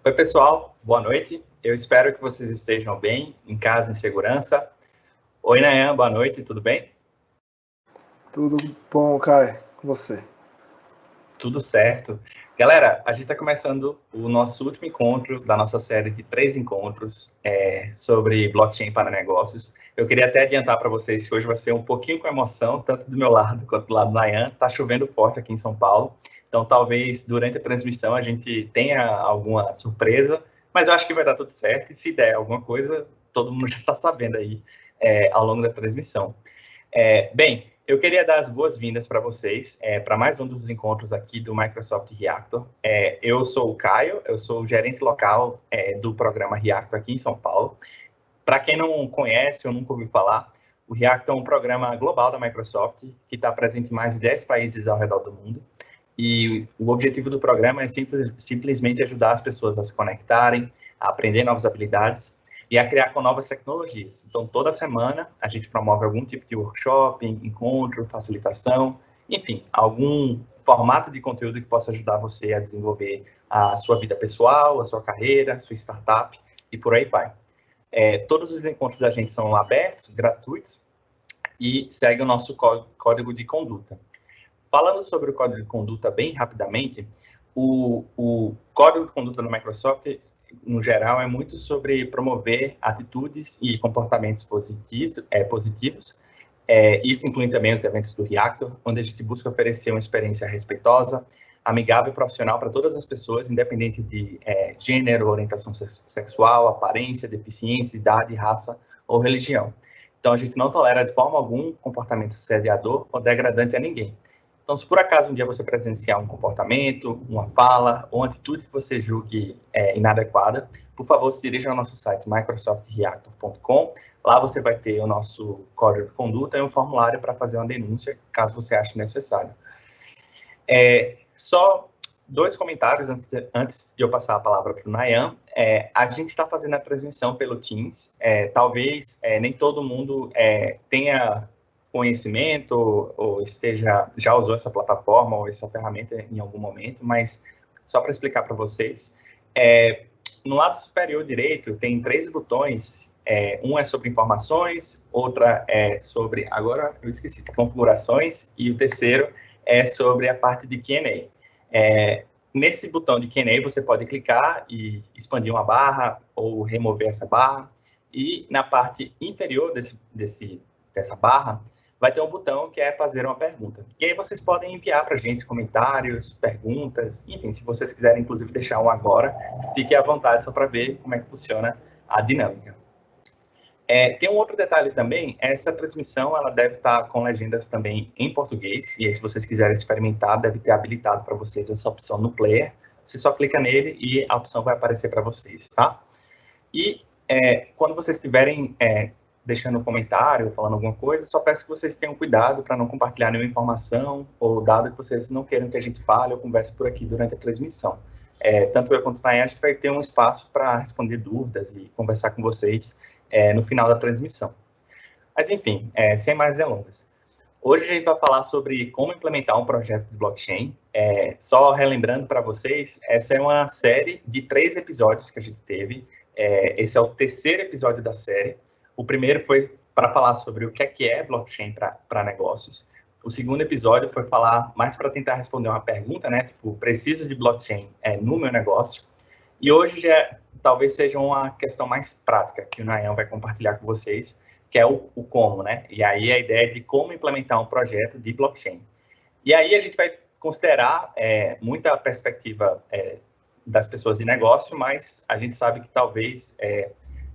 Oi, pessoal, boa noite. Eu espero que vocês estejam bem, em casa, em segurança. Oi, Nayan, boa noite, tudo bem? Tudo bom, Kai? Com você? Tudo certo. Galera, a gente está começando o nosso último encontro da nossa série de 3 encontros sobre blockchain para negócios. Eu queria até adiantar para vocês que hoje vai ser um pouquinho com emoção, tanto do meu lado quanto do lado do Nayan. Está chovendo forte aqui em São Paulo, então talvez durante a transmissão a gente tenha alguma surpresa, mas eu acho que vai dar tudo certo e se der alguma coisa, todo mundo já está sabendo aí ao longo da transmissão. Bem, eu queria dar as boas-vindas para vocês, para mais um dos encontros aqui do Microsoft Reactor. Eu sou o Caio, eu sou o gerente local do programa Reactor aqui em São Paulo. Para quem não conhece ou nunca ouviu falar, o Reactor é um programa global da Microsoft que está presente em mais de 10 países ao redor do mundo. E o objetivo do programa é simplesmente ajudar as pessoas a se conectarem, a aprender novas habilidades e a criar com novas tecnologias. Então, toda semana, a gente promove algum tipo de workshop, encontro, facilitação, enfim, algum formato de conteúdo que possa ajudar você a desenvolver a sua vida pessoal, a sua carreira, a sua startup e por aí vai. Todos os encontros da gente são abertos, gratuitos e seguem o nosso código de conduta. Falando sobre o código de conduta bem rapidamente, o código de conduta no Microsoft, no geral, é muito sobre promover atitudes e comportamentos positivos. Isso inclui também os eventos do Reactor, onde a gente busca oferecer uma experiência respeitosa, amigável e profissional para todas as pessoas, independente de gênero, orientação sexual, aparência, deficiência, idade, raça ou religião. Então, a gente não tolera de forma alguma comportamento assediador ou degradante a ninguém. Então, se por acaso um dia você presenciar um comportamento, uma fala ou uma atitude que você julgue inadequada, por favor, se dirija ao nosso site microsoftreactor.com. Lá você vai ter o nosso código de conduta e um formulário para fazer uma denúncia, caso você ache necessário. Só 2 comentários antes de eu passar a palavra para o Nayan. A gente está fazendo a transmissão pelo Teams. Talvez nem todo mundo tenha conhecimento ou já usou essa plataforma ou essa ferramenta em algum momento, mas só para explicar para vocês, no lado superior direito tem 3 botões, um é sobre informações, outra é sobre, agora eu esqueci, configurações, e o terceiro é sobre a parte de Q&A. Nesse botão de Q&A você pode clicar e expandir uma barra ou remover essa barra, e na parte inferior dessa barra vai ter um botão que é fazer uma pergunta. E aí vocês podem enviar para a gente comentários, perguntas, enfim, se vocês quiserem, inclusive, deixar um agora, fiquem à vontade só para ver como é que funciona a dinâmica. Tem um outro detalhe também, essa transmissão ela deve estar com legendas também em português, e aí se vocês quiserem experimentar, deve ter habilitado para vocês essa opção no player. Você só clica nele e a opção vai aparecer para vocês, tá? E quando vocês estiverem deixando um comentário, falando alguma coisa, só peço que vocês tenham cuidado para não compartilhar nenhuma informação ou dado que vocês não queiram que a gente fale ou converse por aqui durante a transmissão. Tanto eu quanto o Nayan, a gente vai ter um espaço para responder dúvidas e conversar com vocês no final da transmissão. Mas, enfim, sem mais delongas. Hoje a gente vai falar sobre como implementar um projeto de blockchain. Só relembrando para vocês, essa é uma série de 3 episódios que a gente teve. Esse é o 3º episódio da série. O primeiro foi para falar sobre o que é blockchain para negócios. O segundo episódio foi falar mais para tentar responder uma pergunta, né? Tipo, preciso de blockchain no meu negócio. E hoje talvez seja uma questão mais prática que o Nayan vai compartilhar com vocês, que é o como, né? E aí a ideia é de como implementar um projeto de blockchain. E aí a gente vai considerar muita perspectiva das pessoas de negócio, mas a gente sabe que talvez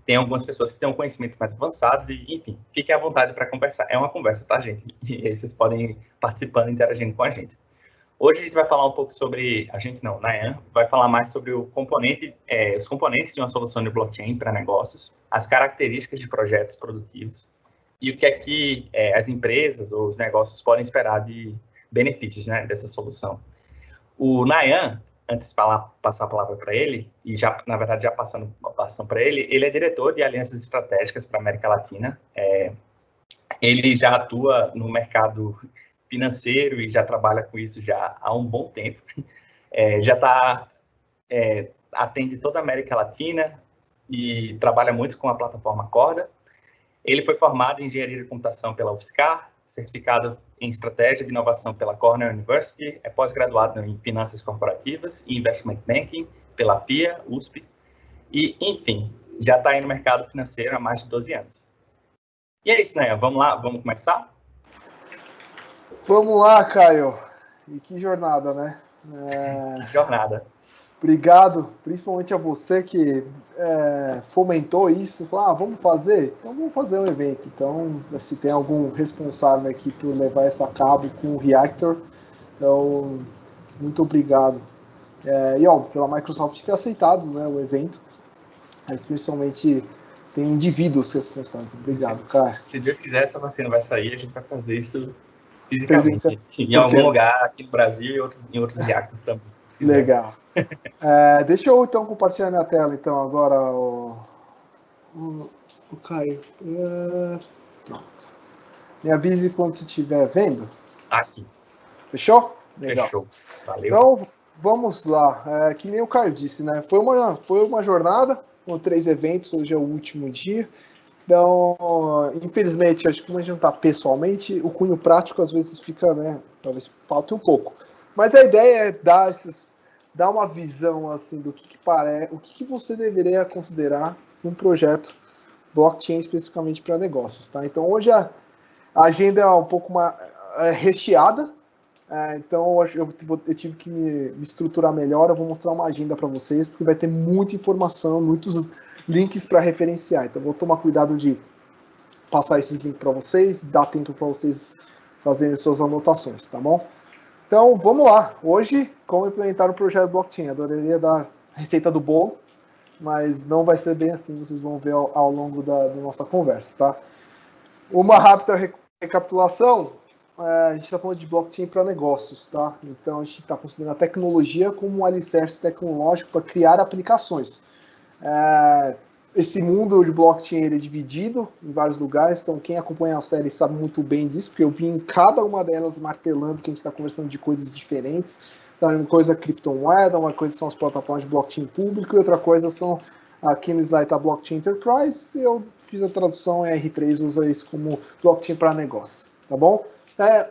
tem algumas pessoas que têm um conhecimento mais avançado e, enfim, fiquem à vontade para conversar. É uma conversa, tá, gente? E aí vocês podem ir participando, interagindo com a gente. Hoje a gente vai falar um pouco sobre, Nayan vai falar mais sobre os componentes de uma solução de blockchain para negócios, as características de projetos produtivos e o que é que as empresas ou os negócios podem esperar de benefícios, né, dessa solução. O Nayan, antes de passar a palavra para ele, e já, na verdade, já passando para ele é diretor de alianças estratégicas para a América Latina. Ele já atua no mercado financeiro e já trabalha com isso já há um bom tempo. Já está atende toda a América Latina e trabalha muito com a plataforma Corda. Ele foi formado em Engenharia de Computação pela UFSCar, certificado em Estratégia de Inovação pela Cornell University, é pós-graduado em Finanças Corporativas e Investment Banking pela FIA, USP, e, enfim, já está aí no mercado financeiro há mais de 12 anos. E é isso, né? Vamos lá, vamos começar? Vamos lá, Caio. E que jornada, né? Que jornada. Obrigado, principalmente a você que fomentou isso. Falou, vamos fazer? Então vamos fazer um evento. Então, se tem algum responsável aqui por levar isso a cabo com o Reactor, então, muito obrigado. E, ó, pela Microsoft ter aceitado, né, o evento, mas principalmente tem indivíduos responsáveis. Obrigado, cara. Se Deus quiser, essa vacina vai sair, a gente vai fazer isso fisicamente, em algum lugar aqui no Brasil e em outros reactors também, se quiser. Legal. Deixa eu então compartilhar minha tela então agora, o Caio. Pronto. Me avise quando você estiver vendo. Aqui. Fechou? Legal. Fechou. Valeu. Então vamos lá. Que nem o Caio disse, né? Foi uma jornada com 3 eventos. Hoje é o último dia. Então, infelizmente, acho que como a gente não está pessoalmente, o cunho prático às vezes fica, né? Talvez falte um pouco. Mas a ideia é dar uma visão assim do que parece, o que você deveria considerar um projeto blockchain especificamente para negócios, tá? Então hoje a agenda é um pouco mais recheada, então eu tive que me estruturar melhor. Eu vou mostrar uma agenda para vocês porque vai ter muita informação, muitos links para referenciar. Então vou tomar cuidado de passar esses links para vocês, dar tempo para vocês fazerem suas anotações, tá bom? Então, vamos lá. Hoje, como implementar o projeto blockchain? Adoraria dar a receita do bolo, mas não vai ser bem assim, vocês vão ver ao longo da nossa conversa, tá? Uma rápida recapitulação, a gente está falando de blockchain para negócios, tá? Então, a gente está considerando a tecnologia como um alicerce tecnológico para criar aplicações. Esse mundo de blockchain ele é dividido em vários lugares, então quem acompanha a série sabe muito bem disso, porque eu vi em cada uma delas martelando que a gente está conversando de coisas diferentes. Então, uma coisa é criptomoeda, uma coisa são as plataformas de blockchain público, e outra coisa são, aqui no slide a blockchain enterprise, e eu fiz a tradução em R3, usa isso como blockchain para negócios, tá bom?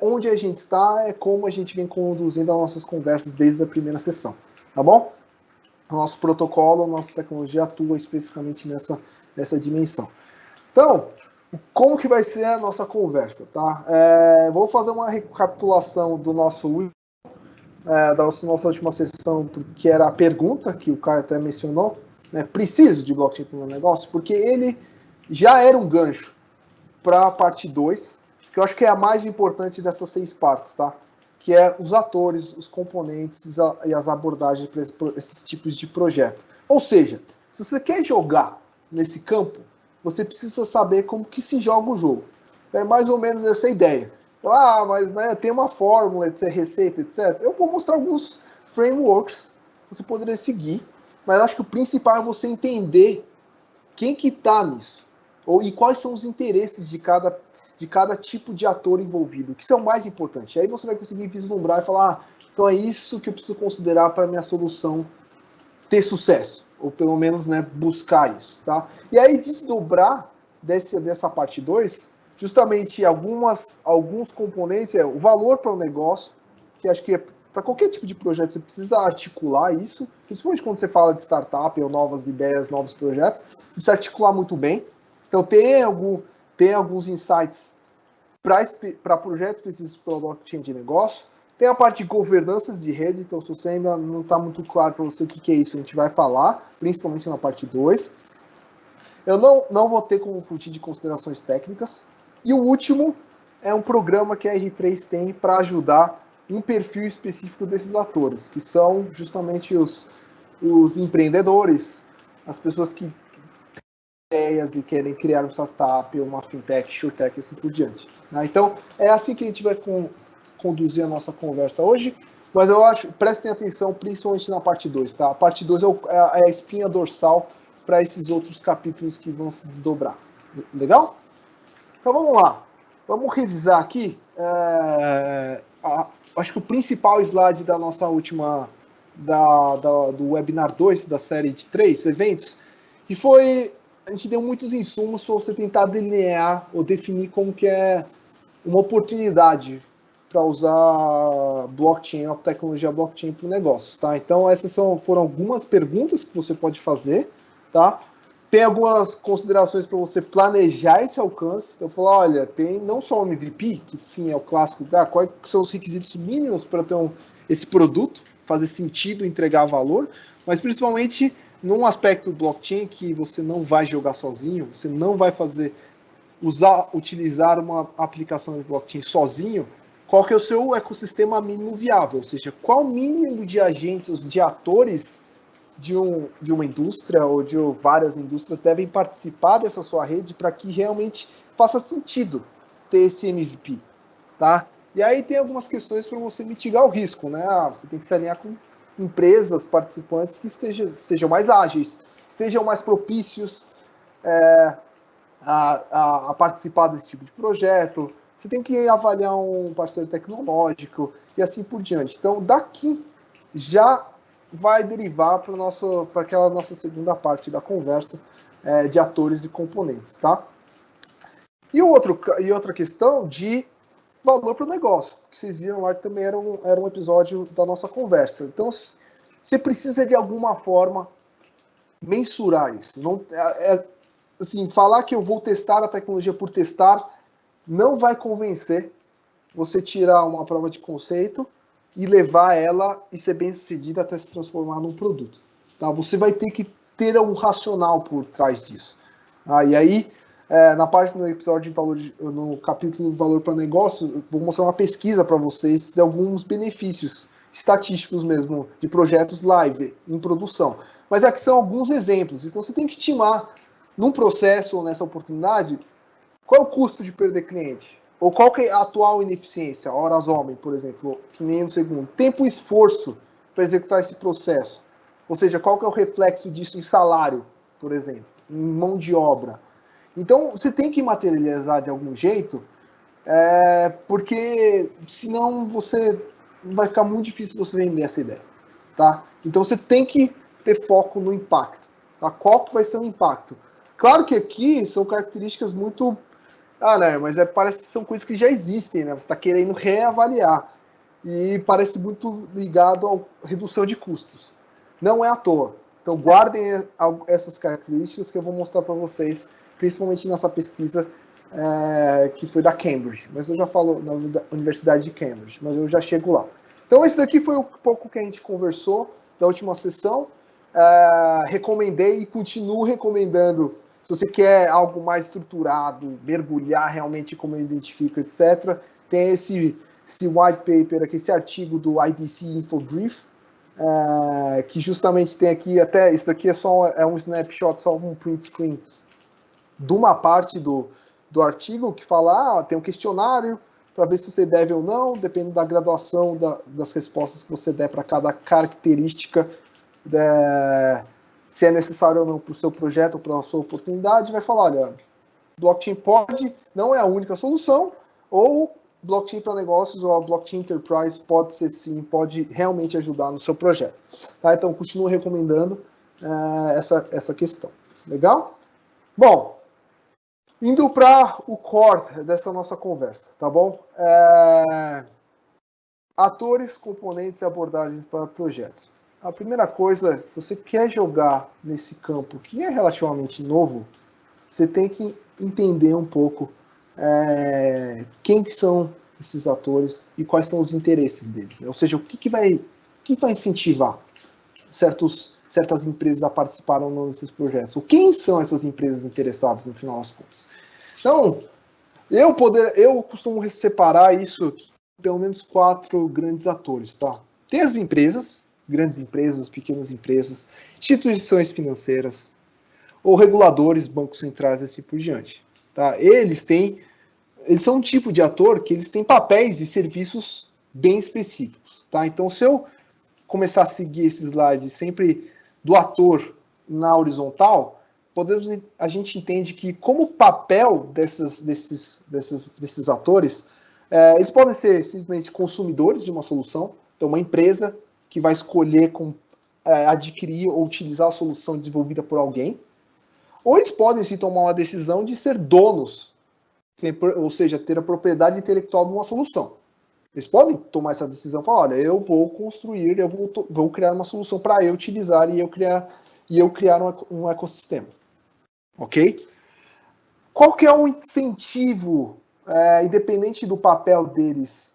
Onde a gente está é como a gente vem conduzindo as nossas conversas desde a primeira sessão, tá bom? O nosso protocolo, a nossa tecnologia atua especificamente nessa dimensão. Então, como que vai ser a nossa conversa, tá? Vou fazer uma recapitulação da nossa última sessão, que era a pergunta que o Caio até mencionou, né? Preciso de blockchain para o meu negócio? Porque ele já era um gancho para a parte 2, que eu acho que é a mais importante dessas 6 partes, tá? Que é os atores, os componentes e as abordagens para esses tipos de projeto. Ou seja, se você quer jogar nesse campo, você precisa saber como que se joga o jogo. É mais ou menos essa ideia. Mas né, tem uma fórmula, etc, receita, etc. Eu vou mostrar alguns frameworks que você poderia seguir, mas acho que o principal é você entender quem que está nisso, e quais são os interesses de cada tipo de ator envolvido, que isso é o mais importante. Aí você vai conseguir vislumbrar e falar, então é isso que eu preciso considerar para a minha solução ter sucesso, ou pelo menos, né, buscar isso, tá? E aí desdobrar dessa parte 2, justamente alguns componentes, o valor para o negócio, que acho que para qualquer tipo de projeto você precisa articular isso, principalmente quando você fala de startup ou novas ideias, novos projetos, você precisa articular muito bem. Então tem alguns insights para projetos específicos pela blockchain de negócio. Tem a parte de governanças de rede, então se você ainda não está muito claro para você o que é isso, a gente vai falar, principalmente na parte 2. Eu não vou ter como fugir de considerações técnicas. E o último é um programa que a R3 tem para ajudar um perfil específico desses atores, que são justamente os empreendedores, as pessoas que ideias e querem criar uma startup, uma fintech, shortech e assim por diante. Então, é assim que a gente vai conduzir a nossa conversa hoje, mas eu acho, prestem atenção principalmente na parte 2, tá? A parte 2 é a espinha dorsal para esses outros capítulos que vão se desdobrar. Legal? Então vamos lá. Vamos revisar aqui. Acho que o principal slide da nossa última do webinar 2, da série de 3 eventos, e foi, a gente deu muitos insumos para você tentar delinear ou definir como que é uma oportunidade para usar blockchain, a tecnologia blockchain para negócios, tá? Então essas foram algumas perguntas que você pode fazer, tá? Tem algumas considerações para você planejar esse alcance. Então, falar, olha, tem não só o MVP, que sim é o clássico, quais são os requisitos mínimos para ter esse produto, fazer sentido, entregar valor, mas principalmente num aspecto blockchain que você não vai jogar sozinho, você não vai utilizar uma aplicação de blockchain sozinho, qual que é o seu ecossistema mínimo viável, ou seja, qual o mínimo de agentes, de atores de uma indústria ou de várias indústrias devem participar dessa sua rede para que realmente faça sentido ter esse MVP, tá? E aí tem algumas questões para você mitigar o risco, né? Você tem que se alinhar com empresas, participantes que sejam mais ágeis, estejam mais propícios a participar desse tipo de projeto. Você tem que avaliar um parceiro tecnológico e assim por diante. Então, daqui já vai derivar para aquela nossa segunda parte da conversa de atores e componentes, tá? E outra questão de valor para o negócio, que vocês viram lá que também era um episódio da nossa conversa. Então, você precisa de alguma forma mensurar isso. Não, assim, falar que eu vou testar a tecnologia por testar não vai convencer você tirar uma prova de conceito e levar ela e ser bem sucedida até se transformar num produto. Tá? Você vai ter que ter um racional por trás disso. E aí, na parte do episódio de valor, no capítulo de valor para negócio, eu vou mostrar uma pesquisa para vocês de alguns benefícios estatísticos mesmo de projetos live em produção. Mas aqui são alguns exemplos. Então você tem que estimar num processo ou nessa oportunidade qual é o custo de perder cliente? Ou qual que é a atual ineficiência, horas homem, por exemplo, que nem no segundo. Tempo e esforço para executar esse processo. Ou seja, qual que é o reflexo disso em salário, por exemplo, em mão de obra. Então, você tem que materializar de algum jeito, porque senão vai ficar muito difícil você vender essa ideia. Tá? Então, você tem que ter foco no impacto. Tá? Qual que vai ser o impacto? Claro que aqui são características muito... né, mas parece que são coisas que já existem, né? Você está querendo reavaliar. E parece muito ligado à redução de custos. Não é à toa. Então, guardem essas características que eu vou mostrar para vocês, principalmente nessa pesquisa que foi da Cambridge. Mas eu já falo na Universidade de Cambridge, mas eu já chego lá. Então, esse daqui foi um pouco que a gente conversou da última sessão. Recomendei e continuo recomendando. Se você quer algo mais estruturado, mergulhar realmente como eu identifico, etc., tem esse white paper aqui, esse artigo do IDC Infobrief, que justamente tem aqui, até isso daqui é um snapshot, só um print screen de uma parte do artigo que fala, tem um questionário para ver se você deve ou não, dependendo da graduação das respostas que você der para cada característica, se é necessário ou não para o seu projeto ou para a sua oportunidade, vai falar, olha, blockchain não é a única solução, ou blockchain para negócios ou a blockchain enterprise pode ser sim, pode realmente ajudar no seu projeto. Tá? Então, continuo recomendando essa questão. Legal? Bom, indo para o core dessa nossa conversa, tá bom? Atores, componentes e abordagens para projetos. A primeira coisa, se você quer jogar nesse campo que é relativamente novo, você tem que entender um pouco quem que são esses atores e quais são os interesses deles. Ou seja, o que vai incentivar certas empresas a participar ou não desses projetos. Ou quem são essas empresas interessadas, no final das contas. Então, eu costumo separar isso em pelo menos 4 grandes atores. Tá? Tem as empresas, grandes empresas, pequenas empresas, instituições financeiras, ou reguladores, bancos centrais, assim por diante. Tá? Eles são um tipo de ator que eles têm papéis e serviços bem específicos. Tá? Então, se eu começar a seguir esse slide sempre do ator na horizontal, a gente entende que como papel desses atores, eles podem ser simplesmente consumidores de uma solução, então uma empresa que vai escolher adquirir ou utilizar a solução desenvolvida por alguém, ou eles podem se tomar uma decisão de ser donos, ou seja, ter a propriedade intelectual de uma solução. Eles podem tomar essa decisão e falar, olha, eu vou construir, eu vou criar uma solução para eu utilizar e eu criar um ecossistema. Ok? Qual que é o incentivo, independente do papel deles?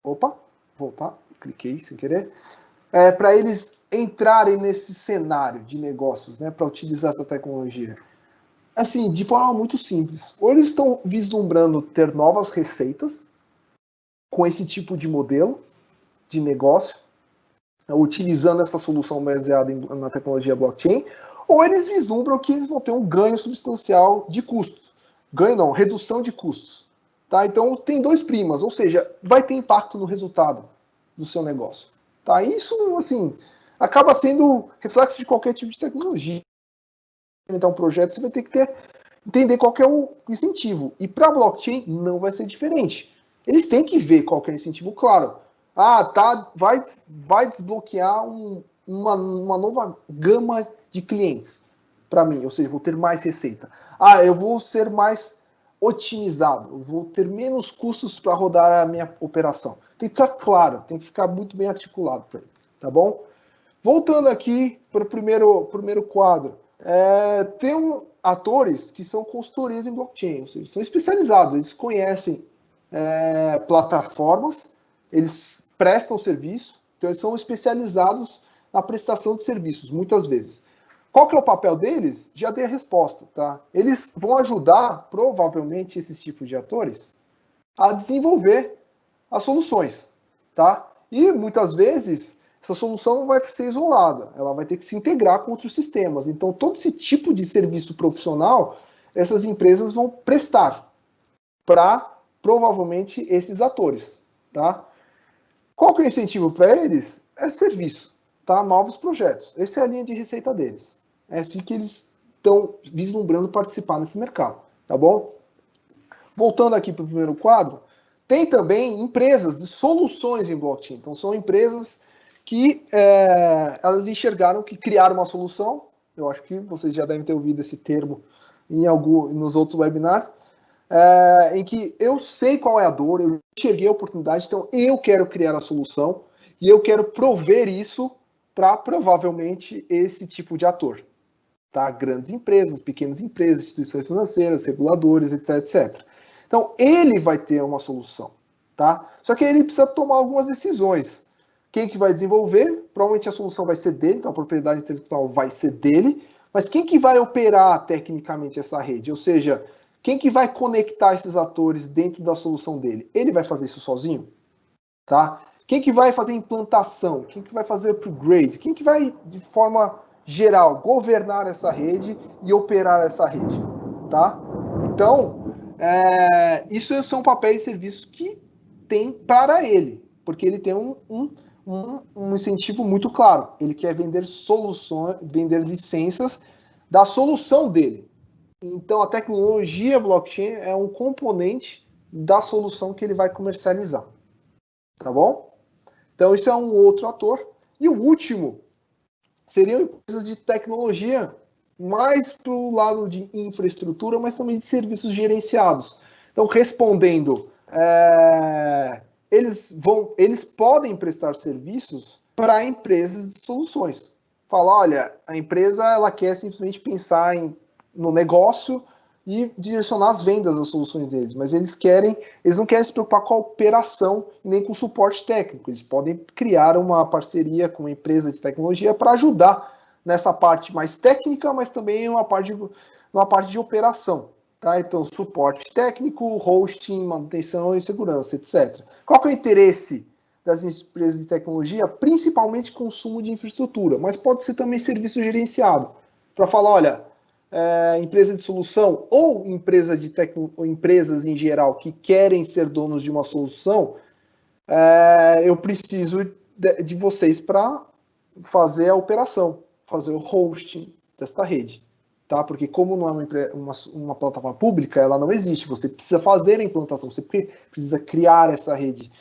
Opa, voltar, cliquei sem querer. Para eles entrarem nesse cenário de negócios, né, para utilizar essa tecnologia. Assim, de forma muito simples. Ou eles estão vislumbrando ter novas receitas com esse tipo de modelo de negócio, utilizando essa solução baseada na tecnologia blockchain, ou eles vislumbram que eles vão ter um ganho substancial de custos. Ganho não, redução de custos. Tá? Então, tem dois primas, ou seja, vai ter impacto no resultado do seu negócio. Tá? Isso, assim, acaba sendo reflexo de qualquer tipo de tecnologia. Então, um projeto, você vai ter que entender qual que é o incentivo. E para a blockchain, não vai ser diferente. Eles têm que ver qual que é o incentivo, claro. Vai desbloquear uma nova gama de clientes para mim, ou seja, vou ter mais receita. Eu vou ser mais otimizado, eu vou ter menos custos para rodar a minha operação. Tem que ficar claro, tem que ficar muito bem articulado para ele, tá bom? Voltando aqui para o primeiro quadro, tem atores que são consultorias em blockchain, ou seja, são especializados, eles conhecem plataformas, eles prestam serviço, então eles são especializados na prestação de serviços, muitas vezes. Qual que é o papel deles? Já dei a resposta, tá? Eles vão ajudar, provavelmente, esses tipos de atores a desenvolver as soluções, tá? E, muitas vezes, essa solução não vai ser isolada, ela vai ter que se integrar com outros sistemas. Então, todo esse tipo de serviço profissional, essas empresas vão prestar para, provavelmente, esses atores, tá? Qual que é o incentivo para eles? É serviço, tá? Novos projetos. Essa é a linha de receita deles. É assim que eles estão vislumbrando participar nesse mercado, tá bom? Voltando aqui para o primeiro quadro, tem também empresas de soluções em blockchain. Então, são empresas que elas enxergaram que criaram uma solução. Eu acho que vocês já devem ter ouvido esse termo nos outros webinars, em que eu sei qual é a dor, eu enxerguei a oportunidade, então eu quero criar a solução e eu quero prover isso para provavelmente esse tipo de ator. Tá? Grandes empresas, pequenas empresas, instituições financeiras, reguladores, etc, etc. Então, ele vai ter uma solução. Tá? Só que ele precisa tomar algumas decisões. Quem que vai desenvolver? Provavelmente a solução vai ser dele, então a propriedade intelectual vai ser dele, mas quem que vai operar tecnicamente essa rede? Ou seja, quem que vai conectar esses atores dentro da solução dele? Ele vai fazer isso sozinho? Tá? Quem que vai fazer implantação? Quem que vai fazer upgrade? Quem que vai, de forma geral, governar essa rede e operar essa rede? Tá? Então, isso são papéis e serviços que tem para ele, porque ele tem um incentivo muito claro. Ele quer vender soluções, vender licenças da solução dele. Então, a tecnologia blockchain é um componente da solução que ele vai comercializar. Tá bom? Então, isso é um outro ator. E o último seriam empresas de tecnologia, mais para o lado de infraestrutura, mas também de serviços gerenciados. Então, respondendo, eles podem prestar serviços para empresas de soluções. Falar, olha, a empresa ela quer simplesmente pensar no negócio e direcionar as vendas das soluções deles, mas eles não querem se preocupar com a operação nem com o suporte técnico. Eles podem criar uma parceria com uma empresa de tecnologia para ajudar nessa parte mais técnica, mas também uma parte de operação. Tá? Então, suporte técnico, hosting, manutenção e segurança, etc. Qual que é o interesse das empresas de tecnologia? Principalmente consumo de infraestrutura, mas pode ser também serviço gerenciado. Para falar, olha, empresa de solução ou empresas em geral que querem ser donos de uma solução, eu preciso de vocês para fazer a operação, fazer o hosting desta rede. Tá? Porque como não é uma plataforma pública, ela não existe. Você precisa fazer a implantação, você precisa criar essa rede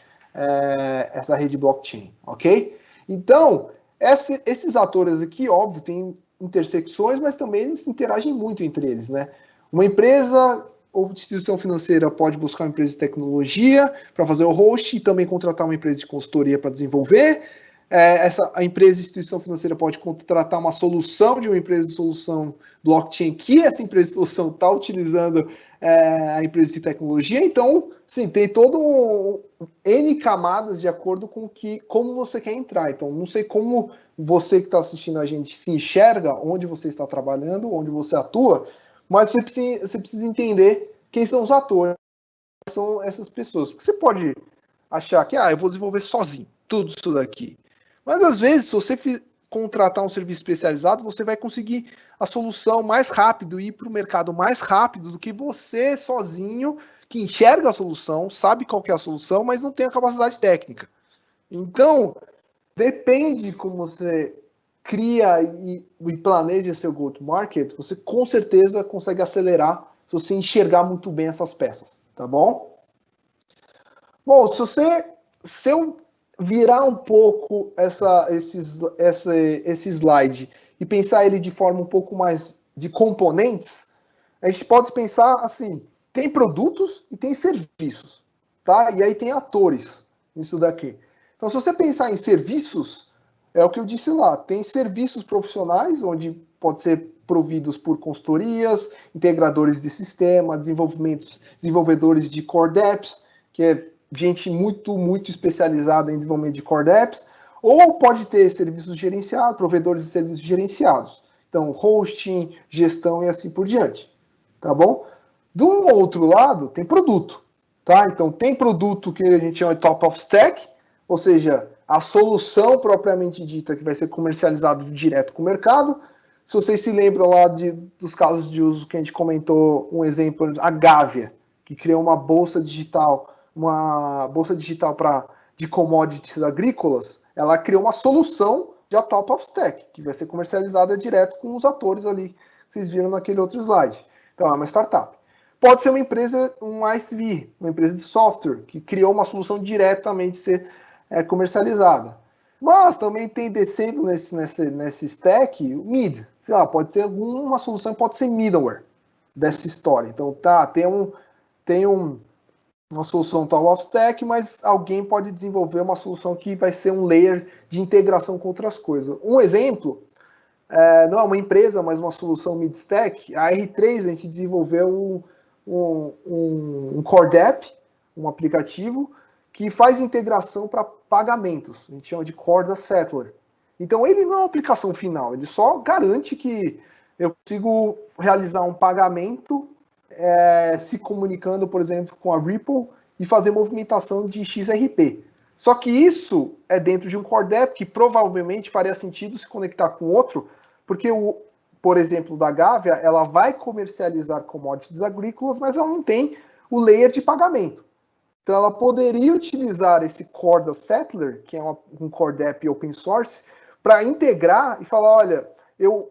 blockchain, ok? Então, esses atores aqui, óbvio, têm intersecções, mas também eles interagem muito entre eles, né? Uma empresa ou instituição financeira pode buscar uma empresa de tecnologia para fazer o host e também contratar uma empresa de consultoria para desenvolver. A empresa de instituição financeira pode contratar uma solução de uma empresa de solução blockchain que essa empresa de solução está utilizando a empresa de tecnologia. Então, sim, tem todo N camadas de acordo com como você quer entrar. Então, não sei como você que está assistindo a gente se enxerga, onde você está trabalhando, onde você atua, mas você precisa entender quem são os atores, quem são essas pessoas. Porque você pode achar que eu vou desenvolver sozinho tudo isso daqui. Mas às vezes, se você contratar um serviço especializado, você vai conseguir a solução mais rápido e ir para o mercado mais rápido do que você sozinho, que enxerga a solução, sabe qual que é a solução, mas não tem a capacidade técnica. Então, depende como você cria e planeja seu go-to-market, você com certeza consegue acelerar se você enxergar muito bem essas peças, tá bom? Bom, se eu virar um pouco esse slide e pensar ele de forma um pouco mais de componentes, a gente pode pensar assim, tem produtos e tem serviços, tá? E aí tem atores nisso daqui. Então, se você pensar em serviços, é o que eu disse lá, tem serviços profissionais, onde pode ser providos por consultorias, integradores de sistema, desenvolvedores de Core Apps, que é gente muito, muito especializada em desenvolvimento de Core Apps, ou pode ter serviços gerenciados, provedores de serviços gerenciados. Então, hosting, gestão e assim por diante. Tá bom? Do outro lado, tem produto. Tá? Então, tem produto que a gente chama de top of stack, ou seja, a solução propriamente dita que vai ser comercializado direto com o mercado. Se vocês se lembram lá dos casos de uso que a gente comentou, um exemplo, a Gávea, que criou uma bolsa digital de commodities agrícolas, ela criou uma solução de top of stack, que vai ser comercializada direto com os atores ali, que vocês viram naquele outro slide. Então, é uma startup. Pode ser uma empresa, um ISV, uma empresa de software, que criou uma solução diretamente ser comercializada. Mas também tem descendo nesse stack, o mid. Sei lá, pode ter alguma solução, pode ser middleware dessa história. Então, tem uma solução top of stack, mas alguém pode desenvolver uma solução que vai ser um layer de integração com outras coisas. Um exemplo, não é uma empresa, mas uma solução mid-stack, a R3 a gente desenvolveu um Core App, um aplicativo, que faz integração para pagamentos, a gente chama de Corda Settler. Então ele não é uma aplicação final, ele só garante que eu consigo realizar um pagamento se comunicando, por exemplo, com a Ripple e fazer movimentação de XRP. Só que isso é dentro de um Core App que provavelmente faria sentido se conectar com outro, porque por exemplo, da Gávea, ela vai comercializar commodities agrícolas, mas ela não tem o layer de pagamento. Então ela poderia utilizar esse Corda Settler, que é um Core App open source, para integrar e falar, olha,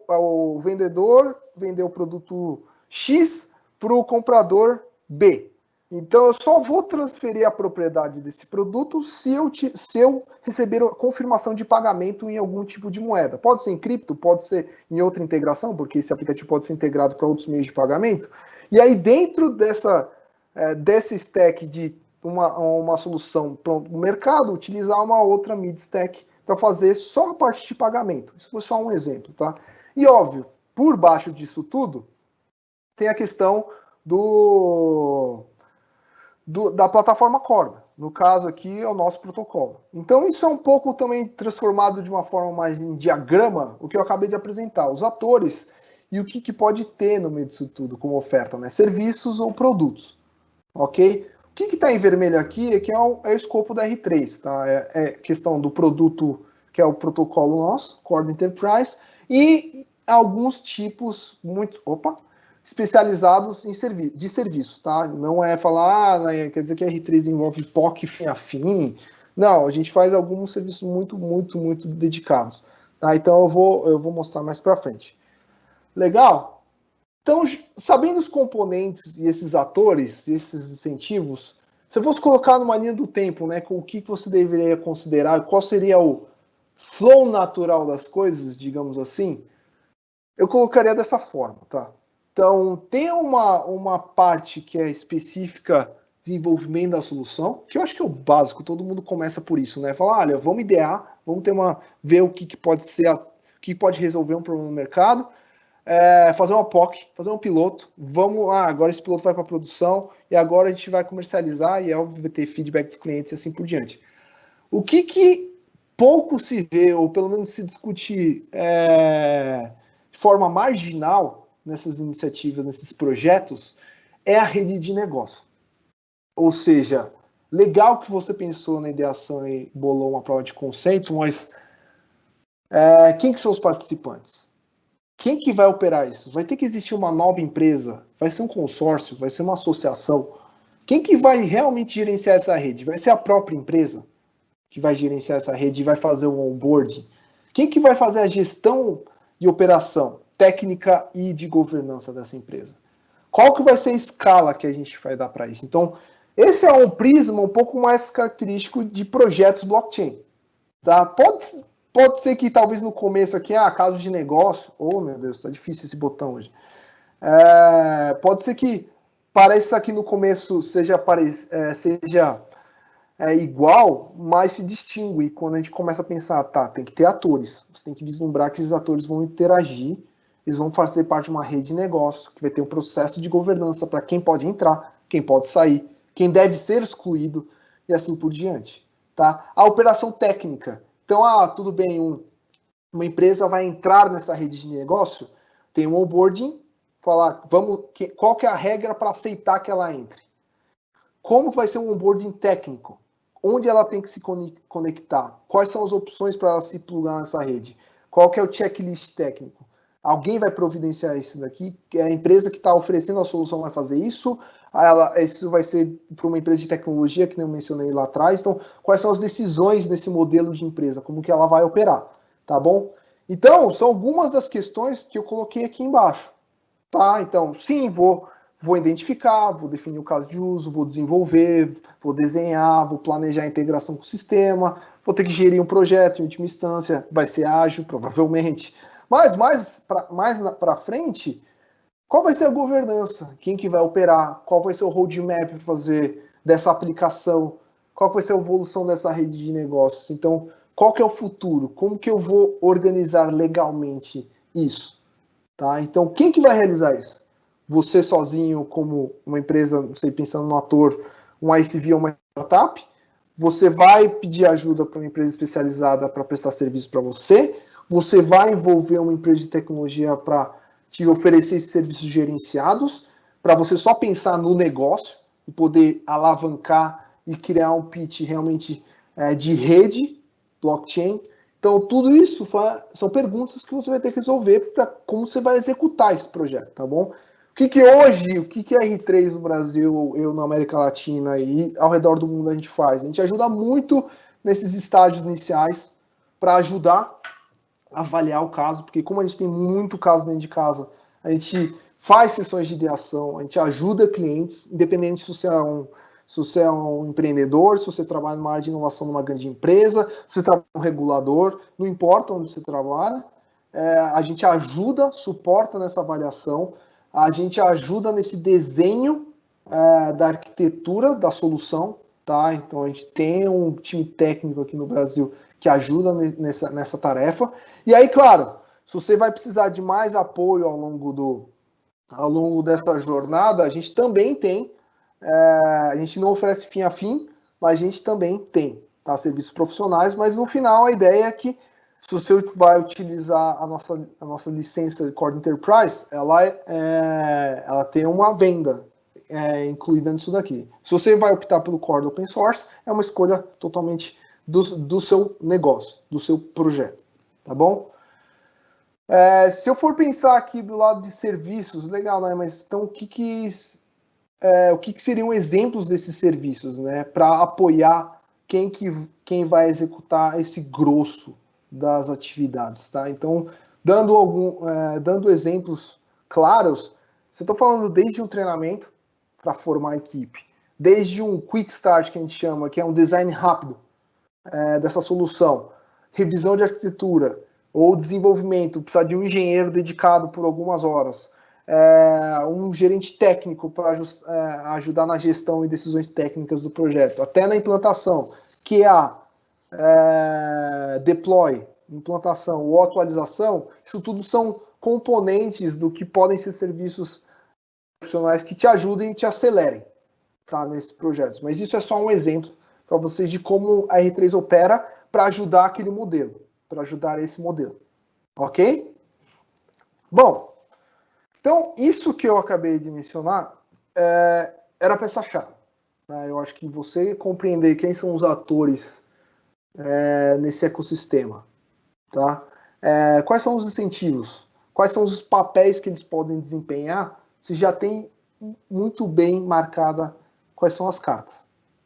o vendedor vendeu o produto X para o comprador B. Então eu só vou transferir a propriedade desse produto se eu receber a confirmação de pagamento em algum tipo de moeda. Pode ser em cripto, pode ser em outra integração, porque esse aplicativo pode ser integrado para outros meios de pagamento. E aí dentro desse stack de uma solução para o mercado, utilizar uma outra mid-stack para fazer só a parte de pagamento. Isso foi só um exemplo, tá? E óbvio, por baixo disso tudo, tem a questão da plataforma Corda. No caso aqui é o nosso protocolo. Então isso é um pouco também transformado de uma forma mais em diagrama, o que eu acabei de apresentar, os atores e o que pode ter no meio disso tudo como oferta, né? Serviços ou produtos, ok? O que está em vermelho aqui é o escopo da R3, tá? É questão do produto, que é o protocolo nosso, Corda Enterprise, e alguns tipos especializados de serviços, tá? Não é falar, quer dizer que a R3 envolve POC fim a fim. Não, a gente faz alguns serviços muito, muito, muito dedicados. Tá? Então eu vou mostrar mais para frente. Legal? Então, sabendo os componentes e esses atores, esses incentivos, se eu fosse colocar numa linha do tempo, né, com o que você deveria considerar, qual seria flow natural das coisas, digamos assim, eu colocaria dessa forma, tá? Então, tem uma parte que é específica desenvolvimento da solução, que eu acho que é o básico, todo mundo começa por isso, né? Falar, olha, vamos idear, vamos ver o que pode ser, o que pode resolver um problema no mercado, fazer uma POC, fazer um piloto, agora esse piloto vai para produção, e agora a gente vai comercializar, e é óbvio vai ter feedback dos clientes e assim por diante. O que pouco se vê, ou pelo menos se discute de forma marginal nessas iniciativas, nesses projetos, é a rede de negócio. Ou seja, legal que você pensou na ideação e bolou uma prova de conceito, mas quem que são os participantes? Quem que vai operar isso? Vai ter que existir uma nova empresa? Vai ser um consórcio? Vai ser uma associação? Quem que vai realmente gerenciar essa rede? Vai ser a própria empresa que vai gerenciar essa rede e vai fazer o onboarding? Quem que vai fazer a gestão de operação técnica e de governança dessa empresa? Qual que vai ser a escala que a gente vai dar para isso? Então, esse é um prisma um pouco mais característico de projetos blockchain. Tá? Pode ser que talvez no começo aqui, caso de negócio, meu Deus, tá difícil esse botão hoje. Pode ser que pareça que no começo seja igual, mas se distingue quando a gente começa a pensar, tem que ter atores, você tem que vislumbrar que esses atores vão interagir, eles vão fazer parte de uma rede de negócio, que vai ter um processo de governança para quem pode entrar, quem pode sair, quem deve ser excluído e assim por diante. Tá? A operação técnica. Então, tudo bem, uma empresa vai entrar nessa rede de negócio, tem um onboarding, falar, qual que é a regra para aceitar que ela entre? Como vai ser um onboarding técnico? Onde ela tem que se conectar? Quais são as opções para ela se plugar nessa rede? Qual que é o checklist técnico? Alguém vai providenciar isso daqui? A empresa que está oferecendo a solução vai fazer isso? Isso vai ser para uma empresa de tecnologia, que nem eu mencionei lá atrás. Então, quais são as decisões desse modelo de empresa? Como que ela vai operar? Tá bom? Então, são algumas das questões que eu coloquei aqui embaixo. Tá? Então, sim, vou identificar, vou definir o caso de uso, vou desenvolver, vou desenhar, vou planejar a integração com o sistema, vou ter que gerir um projeto em última instância, vai ser ágil, provavelmente. Mas mais para frente, qual vai ser a governança? Quem que vai operar? Qual vai ser o roadmap para fazer dessa aplicação? Qual vai ser a evolução dessa rede de negócios? Então, qual que é o futuro? Como que eu vou organizar legalmente isso? Tá? Então, quem que vai realizar isso? Você sozinho, como uma empresa, não sei, pensando no ator, um ICV ou uma startup? Você vai pedir ajuda para uma empresa especializada para prestar serviço para você? Você vai envolver uma empresa de tecnologia para te oferecer esses serviços gerenciados, para você só pensar no negócio e poder alavancar e criar um pitch realmente de rede, blockchain. Então, tudo isso são perguntas que você vai ter que resolver para como você vai executar esse projeto, tá bom? O que é R3 no Brasil, eu na América Latina e ao redor do mundo a gente faz? A gente ajuda muito nesses estágios iniciais para ajudar a avaliar o caso, porque como a gente tem muito caso dentro de casa, a gente faz sessões de ideação, a gente ajuda clientes, independente se você é um empreendedor, se você trabalha numa área de inovação numa grande empresa, se você trabalha num regulador, não importa onde você trabalha, a gente ajuda, suporta nessa avaliação, a gente ajuda nesse desenho da arquitetura da solução, tá? Então a gente tem um time técnico aqui no Brasil que ajuda nessa tarefa. E aí, claro, se você vai precisar de mais apoio ao longo dessa jornada, a gente também tem, a gente não oferece fim a fim, mas a gente também tem, tá? Serviços profissionais, mas no final a ideia é que se você vai utilizar a nossa licença de Core Enterprise, ela tem uma venda incluída nisso daqui. Se você vai optar pelo Core Open Source, é uma escolha totalmente do seu negócio, do seu projeto, tá bom? Se eu for pensar aqui do lado de serviços, legal, né? Mas então o que seriam exemplos desses serviços, né? Para apoiar quem vai executar esse grosso das atividades, tá? Então, dando exemplos claros, você está falando desde um treinamento para formar a equipe, desde um quick start que a gente chama, que é um design rápido dessa solução, revisão de arquitetura ou desenvolvimento, precisa de um engenheiro dedicado por algumas horas, um gerente técnico para ajudar na gestão e decisões técnicas do projeto, até na implantação, QA, deploy, implantação ou atualização, isso tudo são componentes do que podem ser serviços profissionais que te ajudem e te acelerem, tá, nesses projetos. Mas isso é só um exemplo para vocês de como a R3 opera para ajudar aquele modelo, para ajudar esse modelo. Ok? Bom, então isso que eu acabei de mencionar era a peça-chave. Né? Eu acho que você compreender quem são os atores nesse ecossistema, tá? Quais são os incentivos? Quais são os papéis que eles podem desempenhar? Você já tem muito bem marcada quais são as cartas.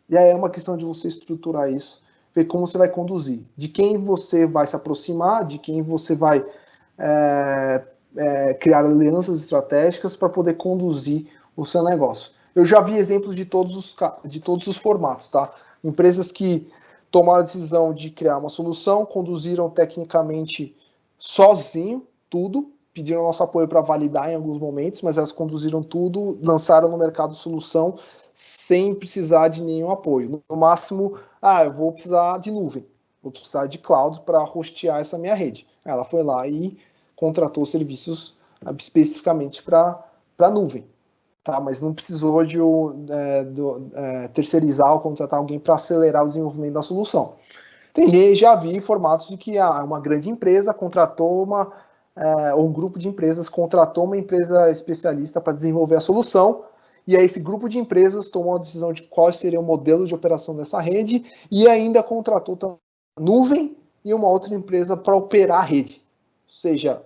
E aí é uma questão de você estruturar isso, ver como você vai conduzir, de quem você vai se aproximar, de quem você vai criar alianças estratégicas para poder conduzir o seu negócio. Eu já vi exemplos de todos os formatos, tá? Empresas que tomaram a decisão de criar uma solução, conduziram tecnicamente sozinho tudo, pediram nosso apoio para validar em alguns momentos, mas elas conduziram tudo, lançaram no mercado solução sem precisar de nenhum apoio. No máximo, eu vou precisar de nuvem, vou precisar de cloud para hostear essa minha rede. Ela foi lá e contratou serviços especificamente para nuvem, tá? Mas não precisou de terceirizar ou contratar alguém para acelerar o desenvolvimento da solução. Já vi formatos de que uma grande empresa contratou ou um grupo de empresas contratou uma empresa especialista para desenvolver a solução, e aí esse grupo de empresas tomou a decisão de qual seria o modelo de operação dessa rede e ainda contratou nuvem e uma outra empresa para operar a rede. Ou seja,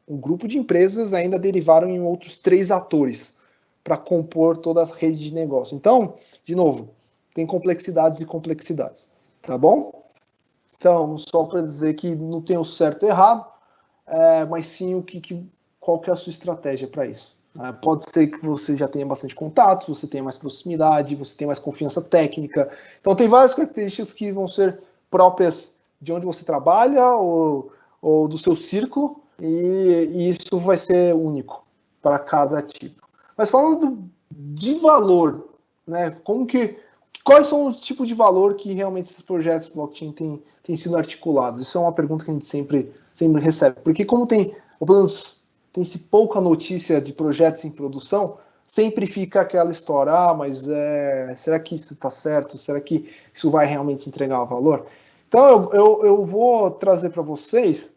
um grupo de empresas ainda derivaram em outros 3 atores para compor toda a rede de negócio. Então, de novo, tem complexidades e complexidades, tá bom? Então, só para dizer que não tem o certo e errado, mas sim qual que é a sua estratégia para isso. Pode ser que você já tenha bastante contatos, você tenha mais proximidade, você tenha mais confiança técnica. Então, tem várias características que vão ser próprias de onde você trabalha ou do seu círculo, e isso vai ser único para cada tipo. Mas falando de valor, né, quais são os tipos de valor que realmente esses projetos blockchain têm sido articulados? Isso é uma pergunta que a gente sempre recebe. Porque como tem-se pouca notícia de projetos em produção, sempre fica aquela história, mas será que isso está certo? Será que isso vai realmente entregar valor? Então eu vou trazer para vocês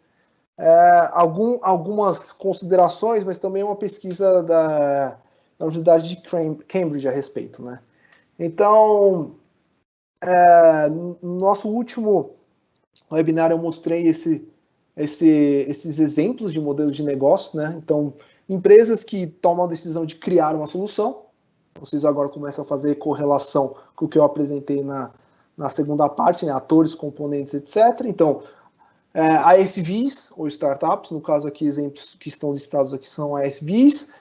algumas considerações, mas também uma pesquisa da Universidade de Cambridge a respeito, né? Então, no nosso último webinar eu mostrei esses exemplos de modelos de negócio, né? Então, empresas que tomam a decisão de criar uma solução, vocês agora começam a fazer correlação com o que eu apresentei na segunda parte, né? Atores, componentes, etc. Então, ASVs, ou startups, no caso aqui, exemplos que estão listados aqui são ASVs,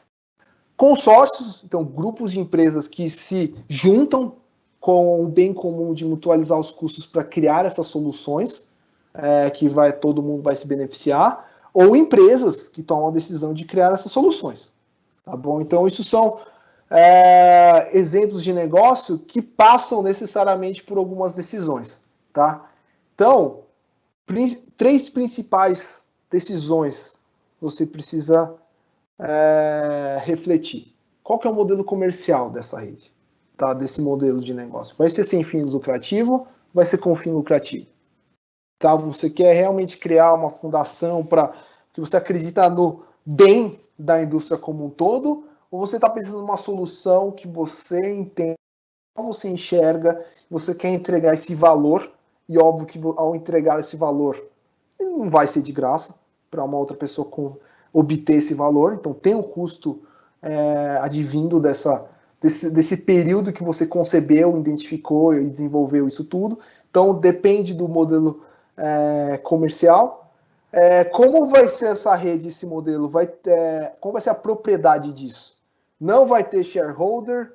consórcios, então grupos de empresas que se juntam com o bem comum de mutualizar os custos para criar essas soluções, que todo mundo vai se beneficiar, ou empresas que tomam a decisão de criar essas soluções. Tá bom? Então, isso são exemplos de negócio que passam necessariamente por algumas decisões. Tá? Então, 3 principais decisões você precisa refletir. Qual que é o modelo comercial dessa rede? Tá? Desse modelo de negócio? Vai ser sem fim lucrativo? Vai ser com fim lucrativo? Tá? Você quer realmente criar uma fundação que você acredita no bem da indústria como um todo? Ou você está pensando numa solução que você entende, você enxerga, você quer entregar esse valor, e óbvio que ao entregar esse valor, ele não vai ser de graça para uma outra pessoa obter esse valor, então tem um custo advindo desse período que você concebeu, identificou e desenvolveu isso tudo. Então depende do modelo comercial. Como vai ser essa rede, esse modelo? Como vai ser a propriedade disso? Não vai ter shareholder,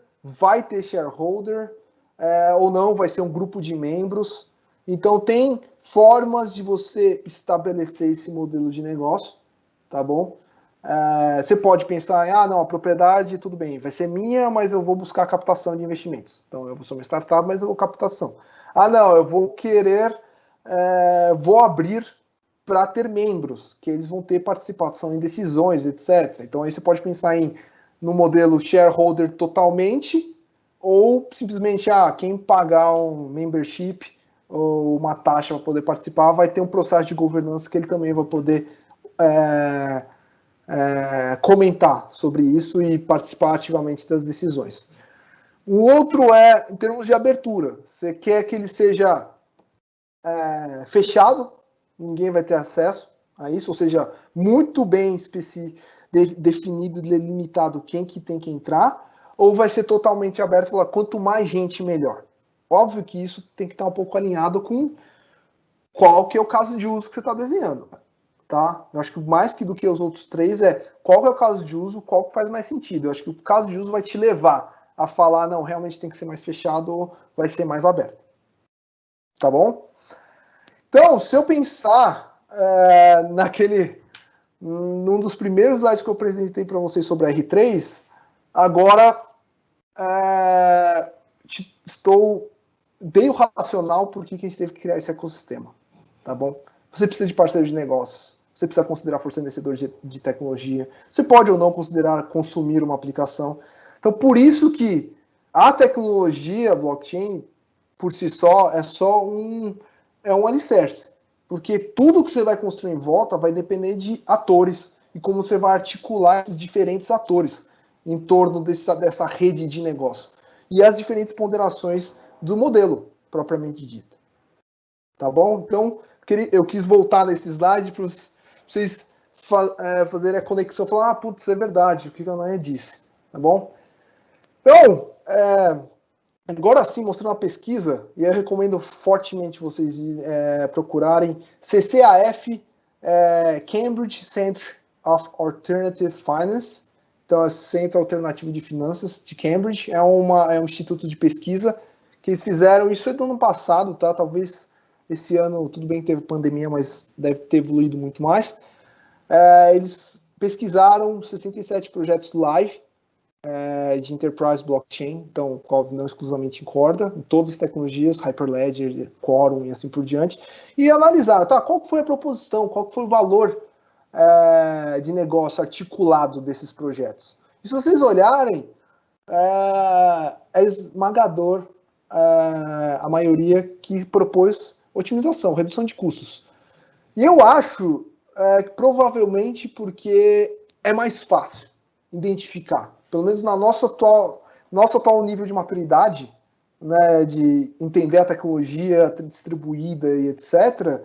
ou não, vai ser um grupo de membros. Então tem formas de você estabelecer esse modelo de negócio, tá bom? Você pode pensar em, não, a propriedade, tudo bem, vai ser minha, mas eu vou buscar captação de investimentos. Então, eu sou uma startup, mas eu vou captação. Não, eu vou querer, vou abrir para ter membros, que eles vão ter participação em decisões, etc. Então, aí você pode pensar no modelo shareholder totalmente, ou simplesmente, quem pagar um membership ou uma taxa para poder participar, vai ter um processo de governança que ele também vai poder comentar sobre isso e participar ativamente das decisões. O outro é em termos de abertura. Você quer que ele seja fechado, ninguém vai ter acesso a isso, ou seja, muito bem definido, delimitado quem que tem que entrar, ou vai ser totalmente aberto, falar quanto mais gente, melhor. Óbvio que isso tem que estar um pouco alinhado com qual que é o caso de uso que você está desenhando. Tá? Eu acho que mais do que os outros três qual que é o caso de uso, qual que faz mais sentido. Eu acho que o caso de uso vai te levar a falar, não, realmente tem que ser mais fechado ou vai ser mais aberto. Tá bom? Então, se eu pensar num dos primeiros slides que eu apresentei para vocês sobre a R3, agora dei o racional por que a gente teve que criar esse ecossistema. Tá bom? Você precisa de parceiro de negócios, você precisa considerar fornecedor de tecnologia, você pode ou não considerar consumir uma aplicação. Então, por isso que a tecnologia blockchain, por si só, é um alicerce. Porque tudo que você vai construir em volta vai depender de atores e como você vai articular esses diferentes atores em torno dessa rede de negócio. E as diferentes ponderações do modelo, propriamente dito. Tá bom? Então, eu quis voltar nesse slide para vocês fazerem a conexão, falar, putz, é verdade, o que a Naya disse, tá bom? Então, agora sim, mostrando uma pesquisa, e eu recomendo fortemente vocês procurarem CCAF, Cambridge Center of Alternative Finance, então é Centro Alternativo de Finanças de Cambridge, é um instituto de pesquisa que eles fizeram, isso do ano passado, tá? Talvez esse ano, tudo bem que teve pandemia, mas deve ter evoluído muito mais. Eles pesquisaram 67 projetos live de Enterprise Blockchain, então não exclusivamente em Corda, em todas as tecnologias, Hyperledger, Quorum e assim por diante, e analisaram, qual foi a proposição, qual foi o valor de negócio articulado desses projetos. E se vocês olharem, é esmagador a maioria que propôs otimização, redução de custos. E eu acho que provavelmente porque é mais fácil identificar, pelo menos no nosso atual nível de maturidade, né, de entender a tecnologia distribuída e etc.,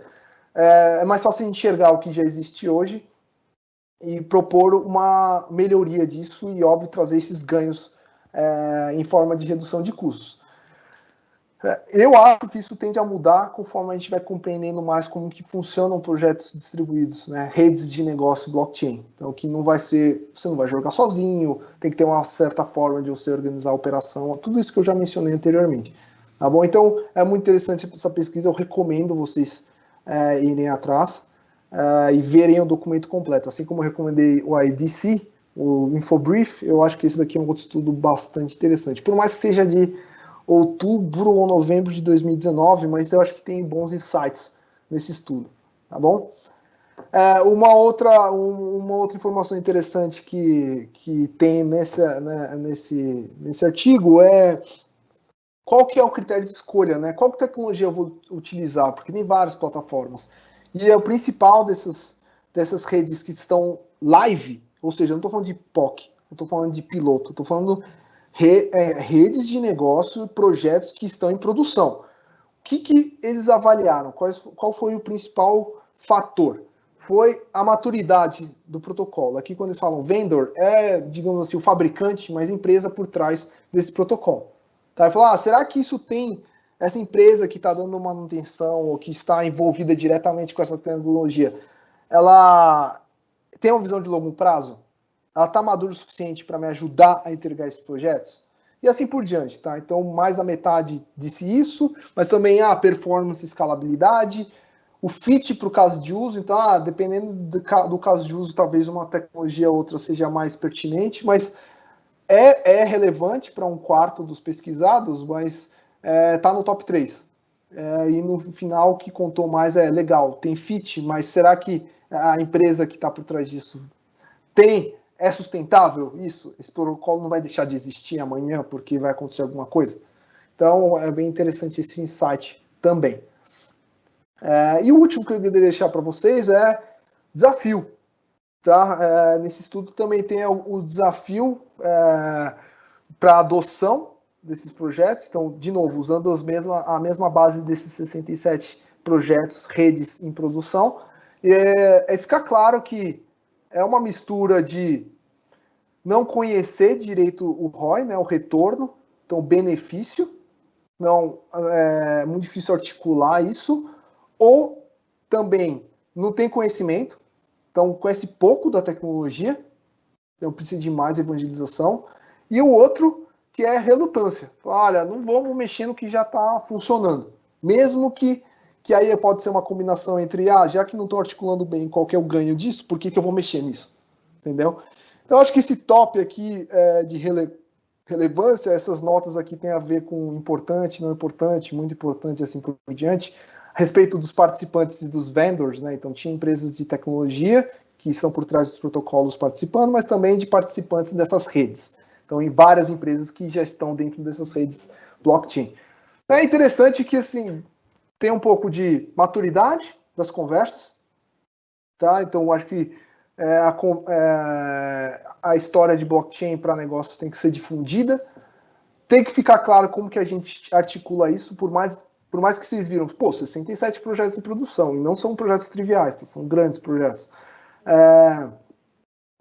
é mais fácil enxergar o que já existe hoje e propor uma melhoria disso e, óbvio, trazer esses ganhos em forma de redução de custos. Eu acho que isso tende a mudar conforme a gente vai compreendendo mais como que funcionam projetos distribuídos, né? Redes de negócio blockchain. Então, que não vai ser, você não vai jogar sozinho, tem que ter uma certa forma de você organizar a operação, tudo isso que eu já mencionei anteriormente. Tá bom? Então, é muito interessante essa pesquisa, eu recomendo vocês irem atrás e verem o documento completo. Assim como eu recomendei o IDC, o Infobrief, eu acho que esse daqui é um outro estudo bastante interessante. Por mais que seja de outubro ou novembro de 2019, mas eu acho que tem bons insights nesse estudo, tá bom? Uma outra informação interessante que tem nesse artigo é qual que é o critério de escolha, né? Qual tecnologia eu vou utilizar? Porque tem várias plataformas. E o principal dessas redes que estão live, ou seja, eu não estou falando de POC, eu estou falando de piloto, estou falando redes de negócio, projetos que estão em produção. O que eles avaliaram? Qual foi o principal fator? Foi a maturidade do protocolo. Aqui, quando eles falam vendor, digamos assim, o fabricante, mas a empresa por trás desse protocolo. Tá? Falar, será que isso tem essa empresa que está dando manutenção ou que está envolvida diretamente com essa tecnologia? Ela tem uma visão de longo prazo? Ela está madura o suficiente para me ajudar a entregar esses projetos? E assim por diante, tá? Então, mais da metade disse isso, mas também a performance e escalabilidade, o fit para o caso de uso, então, dependendo do caso de uso, talvez uma tecnologia ou outra seja mais pertinente, mas é relevante para um quarto dos pesquisados, mas está no top 3. E no final, o que contou mais é legal, tem fit, mas será que a empresa que está por trás disso é sustentável? Esse protocolo não vai deixar de existir amanhã porque vai acontecer alguma coisa? Então, é bem interessante esse insight também. E o último que eu queria deixar para vocês é desafio. Tá? Nesse estudo também tem o desafio para adoção desses projetos. Então, de novo, usando a mesma base desses 67 projetos, redes em produção. Fica claro que é uma mistura de não conhecer direito o ROI, né, o retorno, então benefício, não é muito difícil articular isso, ou também não tem conhecimento, então conhece pouco da tecnologia, então precisa de mais evangelização, e o outro que é relutância. Olha, não vamos mexer no que já está funcionando, mesmo que aí pode ser uma combinação entre, já que não estou articulando bem qual que é o ganho disso, por que eu vou mexer nisso? Entendeu? Então, acho que esse top aqui de relevância, essas notas aqui tem a ver com importante, não importante, muito importante, assim por diante, a respeito dos participantes e dos vendors, né? Então, tinha empresas de tecnologia que estão por trás dos protocolos participando, mas também de participantes dessas redes. Então, em várias empresas que já estão dentro dessas redes blockchain. É interessante que, assim, tem um pouco de maturidade das conversas, tá? Então, acho que a história de blockchain para negócios tem que ser difundida. Tem que ficar claro como que a gente articula isso, por mais que vocês viram, 67 projetos em produção, e não são projetos triviais, tá? São grandes projetos.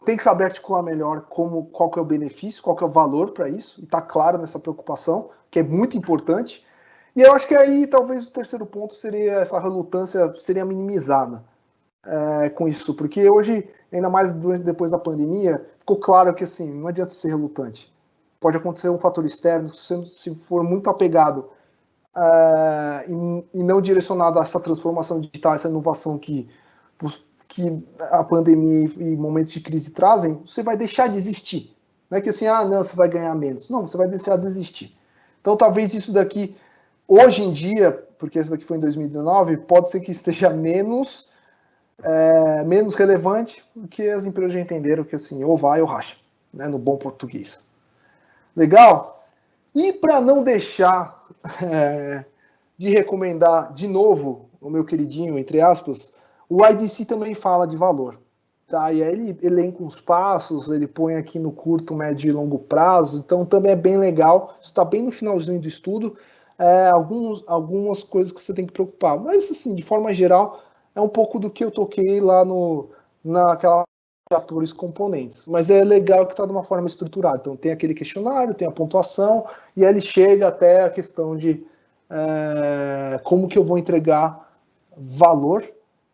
Tem que saber articular melhor qual que é o benefício, qual que é o valor para isso, e tá claro nessa preocupação, que é muito importante. E eu acho que aí talvez o terceiro ponto seria essa relutância seria minimizada com isso, porque hoje, ainda mais depois da pandemia, ficou claro que assim, não adianta ser relutante. Pode acontecer um fator externo, se for muito apegado e não direcionado a essa transformação digital, essa inovação que a pandemia e momentos de crise trazem, você vai deixar de existir. Não é que assim, não, você vai ganhar menos. Não, você vai deixar de existir. Então, talvez isso daqui, hoje em dia, porque esse daqui foi em 2019, pode ser que esteja menos relevante, porque as empresas já entenderam que assim, ou vai ou racha, né, no bom português. Legal? E para não deixar de recomendar de novo o meu queridinho, entre aspas, o IDC também fala de valor. Tá? E aí ele elenca uns passos, ele põe aqui no curto, médio e longo prazo, então também é bem legal, está bem no finalzinho do estudo, algumas coisas que você tem que preocupar. Mas assim, de forma geral, é um pouco do que eu toquei lá naquela atores componentes. Mas é legal que está de uma forma estruturada. Então tem aquele questionário, tem a pontuação, e aí ele chega até a questão de como que eu vou entregar valor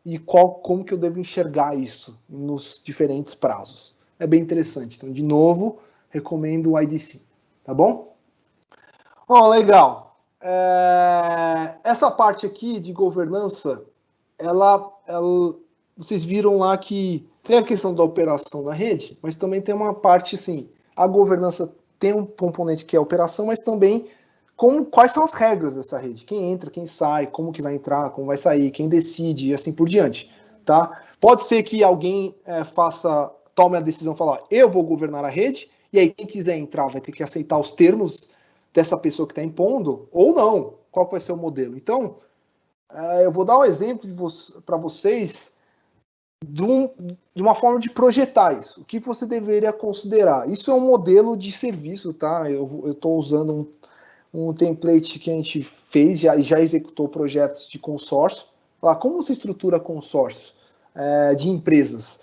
e como que eu devo enxergar isso nos diferentes prazos. É bem interessante. Então, de novo, recomendo o IDC. Tá bom? Bom, legal. Essa parte aqui de governança, vocês viram lá que tem a questão da operação da rede, mas também tem uma parte assim, a governança tem um componente que é a operação, mas também quais são as regras dessa rede, quem entra, quem sai, como que vai entrar, como vai sair, quem decide e assim por diante, tá? Pode ser que alguém tome a decisão, falar, eu vou governar a rede, e aí quem quiser entrar vai ter que aceitar os termos dessa pessoa que está impondo, ou não, qual vai ser o modelo. Então, eu vou dar um exemplo para vocês de uma forma de projetar isso. O que você deveria considerar? Isso é um modelo de serviço, tá? Eu estou usando um template que a gente fez, já executou projetos de consórcio. Como você estrutura consórcios de empresas?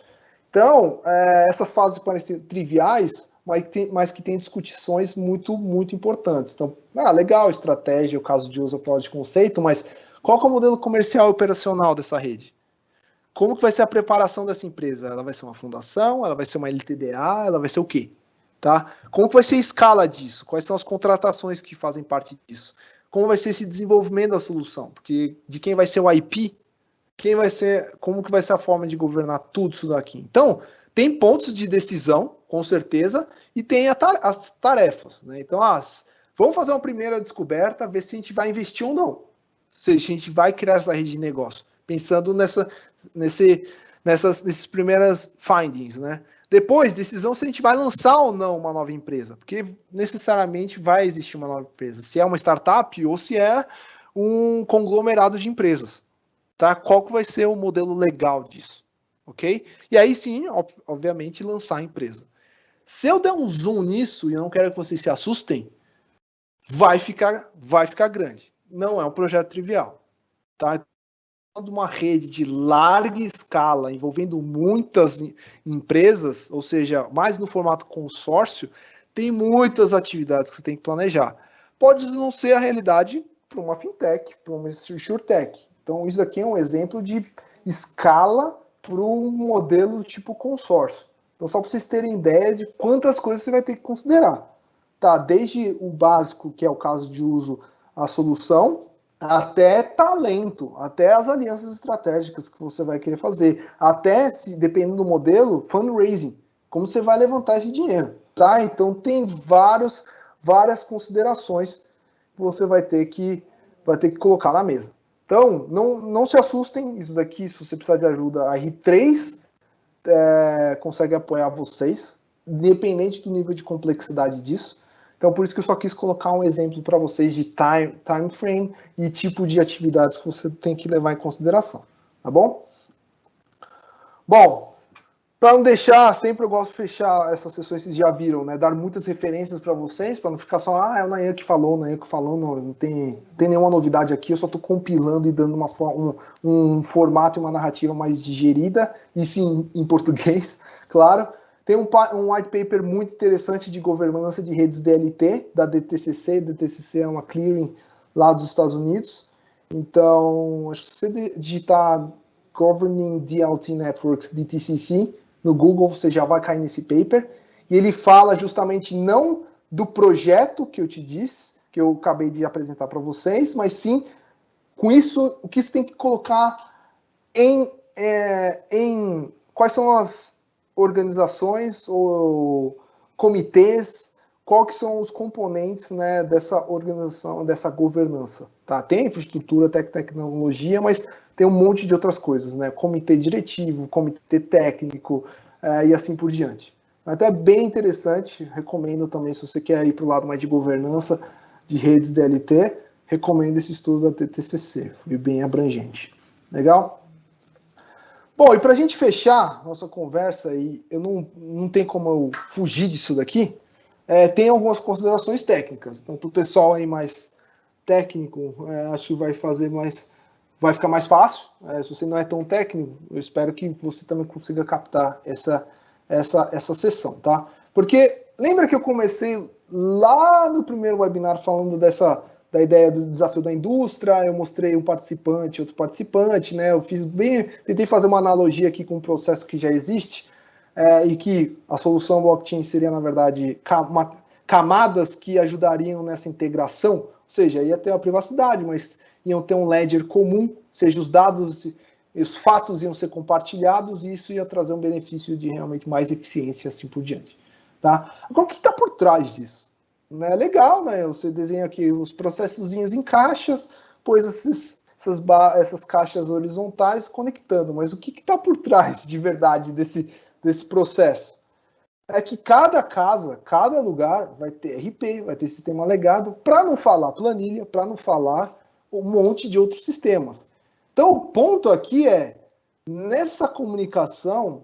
Então, essas fases parecem triviais, mas que tem discussões muito, muito importantes. Então, legal, estratégia, o caso de uso, prova de conceito, mas qual que é o modelo comercial e operacional dessa rede? Como que vai ser a preparação dessa empresa? Ela vai ser uma fundação? Ela vai ser uma LTDA? Ela vai ser o quê? Tá? Como que vai ser a escala disso? Quais são as contratações que fazem parte disso? Como vai ser esse desenvolvimento da solução? Porque de quem vai ser o IP? como que vai ser a forma de governar tudo isso daqui. Então, tem pontos de decisão, com certeza, e tem as tarefas, né? Então, vamos fazer uma primeira descoberta, ver se a gente vai investir ou não. Se a gente vai criar essa rede de negócio, pensando nesses primeiras findings, né? Depois, decisão se a gente vai lançar ou não uma nova empresa, porque necessariamente vai existir uma nova empresa, se é uma startup ou se é um conglomerado de empresas, tá? Qual que vai ser o modelo legal disso, ok? E aí sim, obviamente, lançar a empresa. Se eu der um zoom nisso, e eu não quero que vocês se assustem, vai ficar grande. Não é um projeto trivial, tá? Uma rede de larga escala, envolvendo muitas empresas, ou seja, mais no formato consórcio, tem muitas atividades que você tem que planejar. Pode não ser a realidade para uma fintech, para uma insurtech. Então, isso aqui é um exemplo de escala para um modelo tipo consórcio. Então, só para vocês terem ideia de quantas coisas você vai ter que considerar. Tá? Desde o básico, que é o caso de uso, a solução, até talento, até as alianças estratégicas que você vai querer fazer, até, se dependendo do modelo, fundraising, como você vai levantar esse dinheiro, tá? Então tem várias considerações que você vai ter que colocar na mesa. Então, não se assustem, isso daqui, se você precisar de ajuda, a R3 consegue apoiar vocês, independente do nível de complexidade disso. Então, por isso que eu só quis colocar um exemplo para vocês de time frame e tipo de atividades que você tem que levar em consideração, tá bom? Bom, para não deixar, sempre eu gosto de fechar essas sessões, vocês já viram, né? Dar muitas referências para vocês, para não ficar só, é o Nayan que falou, não tem nenhuma novidade aqui, eu só estou compilando e dando um formato e uma narrativa mais digerida, e sim em português, claro. Tem um white paper muito interessante de governança de redes DLT, da DTCC. DTCC é uma clearing lá dos Estados Unidos. Então, acho que se você digitar Governing DLT Networks, DTCC, no Google, você já vai cair nesse paper. E ele fala justamente não do projeto que eu te disse, que eu acabei de apresentar para vocês, mas sim, com isso, o que você tem que colocar em quais são as organizações ou comitês, quais são os componentes, né, dessa organização, dessa governança. Tá? Tem infraestrutura, tecnologia, mas tem um monte de outras coisas, né? Comitê diretivo, comitê técnico e assim por diante. Até bem interessante, recomendo também, se você quer ir para o lado mais de governança de redes DLT, recomendo esse estudo da TTCC, foi bem abrangente. Legal? Bom, e para a gente fechar nossa conversa, e eu não tem como eu fugir disso daqui, tem algumas considerações técnicas. Então, para o pessoal aí mais técnico, acho que vai ficar mais fácil. Se você não é tão técnico, eu espero que você também consiga captar essa sessão, tá? Porque lembra que eu comecei lá no primeiro webinar falando da ideia do desafio da indústria, eu mostrei um participante, outro participante, né? Eu tentei fazer uma analogia aqui com um processo que já existe, e que a solução blockchain seria, na verdade, camadas que ajudariam nessa integração, ou seja, ia ter a privacidade, mas iam ter um ledger comum, ou seja, os dados, os fatos iam ser compartilhados, e isso ia trazer um benefício de realmente mais eficiência, assim por diante. Tá? Agora, o que está por trás disso? É legal, né? Você desenha aqui os processozinhos em caixas, pôs essas caixas horizontais conectando, mas o que está por trás de verdade desse processo? É que cada casa, cada lugar vai ter RP, vai ter sistema legado, para não falar planilha, para não falar um monte de outros sistemas. Então, o ponto aqui nessa comunicação,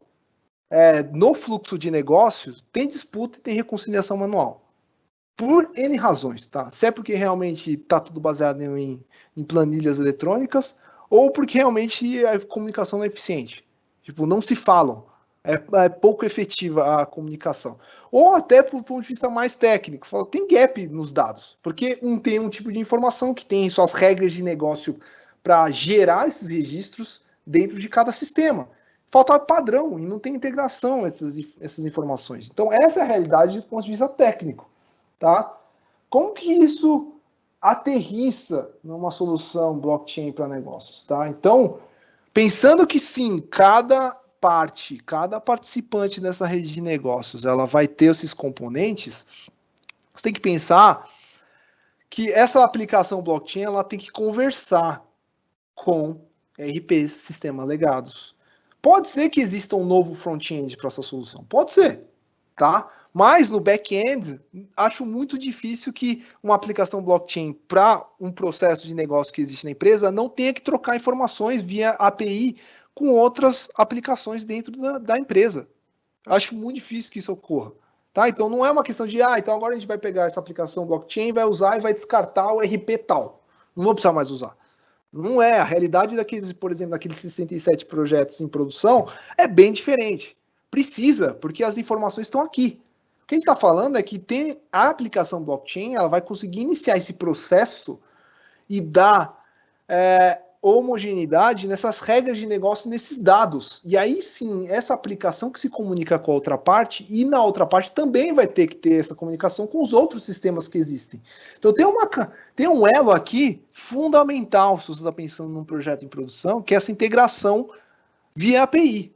no fluxo de negócios, tem disputa e tem reconciliação manual. Por N razões, tá? Se é porque realmente está tudo baseado em planilhas eletrônicas, ou porque realmente a comunicação não é eficiente. Tipo, não se falam. É pouco efetiva a comunicação. Ou até por ponto de vista mais técnico. Tem gap nos dados. Porque tem um tipo de informação que tem suas regras de negócio para gerar esses registros dentro de cada sistema. Falta padrão e não tem integração essas informações. Então, essa é a realidade do ponto de vista técnico. Tá? Como que isso aterrissa numa solução blockchain para negócios? Tá? Então, Pensando que sim, cada participante dessa rede de negócios, ela vai ter esses componentes, você tem que pensar que essa aplicação blockchain, ela tem que conversar com RPs, sistemas legados. Pode ser que exista um novo front-end para essa solução, pode ser, tá? Mas no back-end, acho muito difícil que uma aplicação blockchain para um processo de negócio que existe na empresa não tenha que trocar informações via API com outras aplicações dentro da empresa. Acho muito difícil que isso ocorra. Tá? Então não é uma questão de, então agora a gente vai pegar essa aplicação blockchain, vai usar e vai descartar o RP tal. Não vou precisar mais usar. Não é. A realidade daqueles, por exemplo, daqueles 67 projetos em produção é bem diferente. Precisa, porque as informações estão aqui. O que a gente está falando é que tem a aplicação blockchain, ela vai conseguir iniciar esse processo e dar homogeneidade nessas regras de negócio, nesses dados. E aí sim, essa aplicação que se comunica com a outra parte, e na outra parte também vai ter que ter essa comunicação com os outros sistemas que existem. Então tem um elo aqui fundamental, se você está pensando num projeto em produção, que é essa integração via API.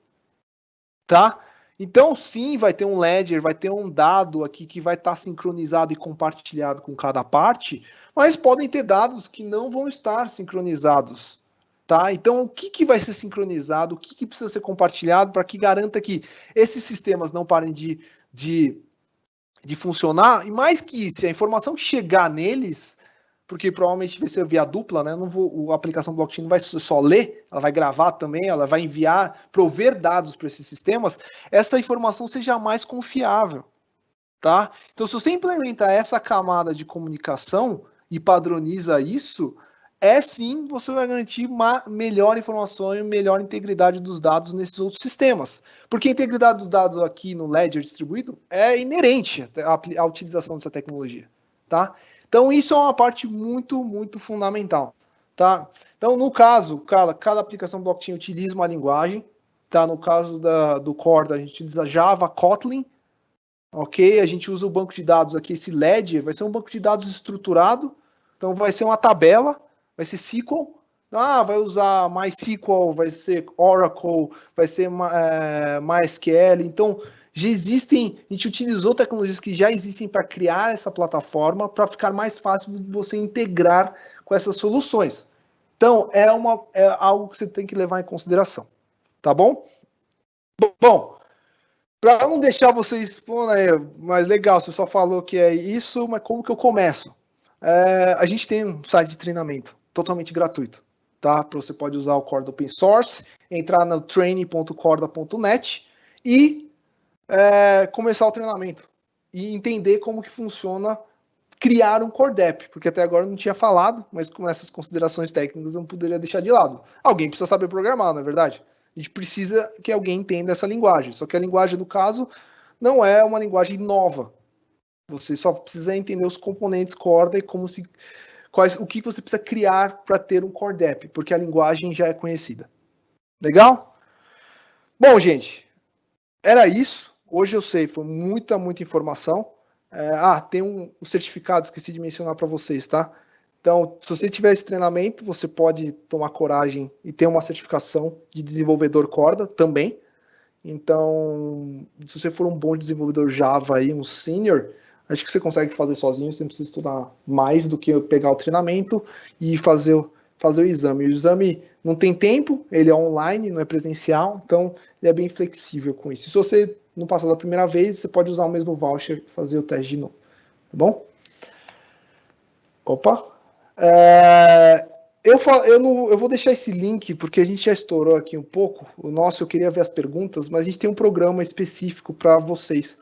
Tá? Então, sim, vai ter um ledger, vai ter um dado aqui que vai estar sincronizado e compartilhado com cada parte, mas podem ter dados que não vão estar sincronizados. Tá? Então, o que vai ser sincronizado, o que precisa ser compartilhado para que garanta que esses sistemas não parem de funcionar, e mais que isso, a informação que chegar neles, porque provavelmente vai ser via dupla, né? A aplicação blockchain não vai só ler, ela vai gravar também, ela vai enviar, prover dados para esses sistemas, essa informação seja mais confiável, tá? Então, se você implementar essa camada de comunicação e padroniza isso, sim, você vai garantir uma melhor informação e melhor integridade dos dados nesses outros sistemas. Porque a integridade dos dados aqui no Ledger distribuído é inerente à utilização dessa tecnologia, tá? Então, isso é uma parte muito, muito fundamental, tá? Então, no caso, cada aplicação blockchain utiliza uma linguagem, tá? No caso do Corda, a gente utiliza Java, Kotlin, ok? A gente usa o banco de dados aqui, esse Ledger, vai ser um banco de dados estruturado, então vai ser uma tabela, vai ser SQL, vai usar MySQL, vai ser Oracle, vai ser MySQL, então já existem, a gente utilizou tecnologias que já existem para criar essa plataforma para ficar mais fácil de você integrar com essas soluções. Então, é algo que você tem que levar em consideração, tá bom? Bom, para não deixar vocês, mas legal, você só falou que é isso, mas como que eu começo? A gente tem um site de treinamento totalmente gratuito, tá? Você pode usar o Corda Open Source, entrar no training.corda.net e começar o treinamento e entender como que funciona criar um CorDep, porque até agora eu não tinha falado, mas com essas considerações técnicas eu não poderia deixar de lado. Alguém precisa saber programar, não é verdade? A gente precisa que alguém entenda essa linguagem, só que a linguagem, no caso, não é uma linguagem nova. Você só precisa entender os componentes Corda e o que você precisa criar para ter um CorDep, porque a linguagem já é conhecida. Legal? Bom, gente, era isso. Hoje eu sei, foi muita, muita informação. Tem um certificado, esqueci de mencionar para vocês, tá? Então, se você tiver esse treinamento, você pode tomar coragem e ter uma certificação de desenvolvedor Corda também. Então, se você for um bom desenvolvedor Java aí, um senior, acho que você consegue fazer sozinho, você não precisa estudar mais do que pegar o treinamento e fazer o exame. O exame não tem tempo, ele é online, não é presencial, então ele é bem flexível com isso. Se você não passar da primeira vez, você pode usar o mesmo voucher e fazer o teste de novo, tá bom? Opa! Eu vou deixar esse link, porque a gente já estourou aqui um pouco. Eu queria ver as perguntas, mas a gente tem um programa específico para vocês,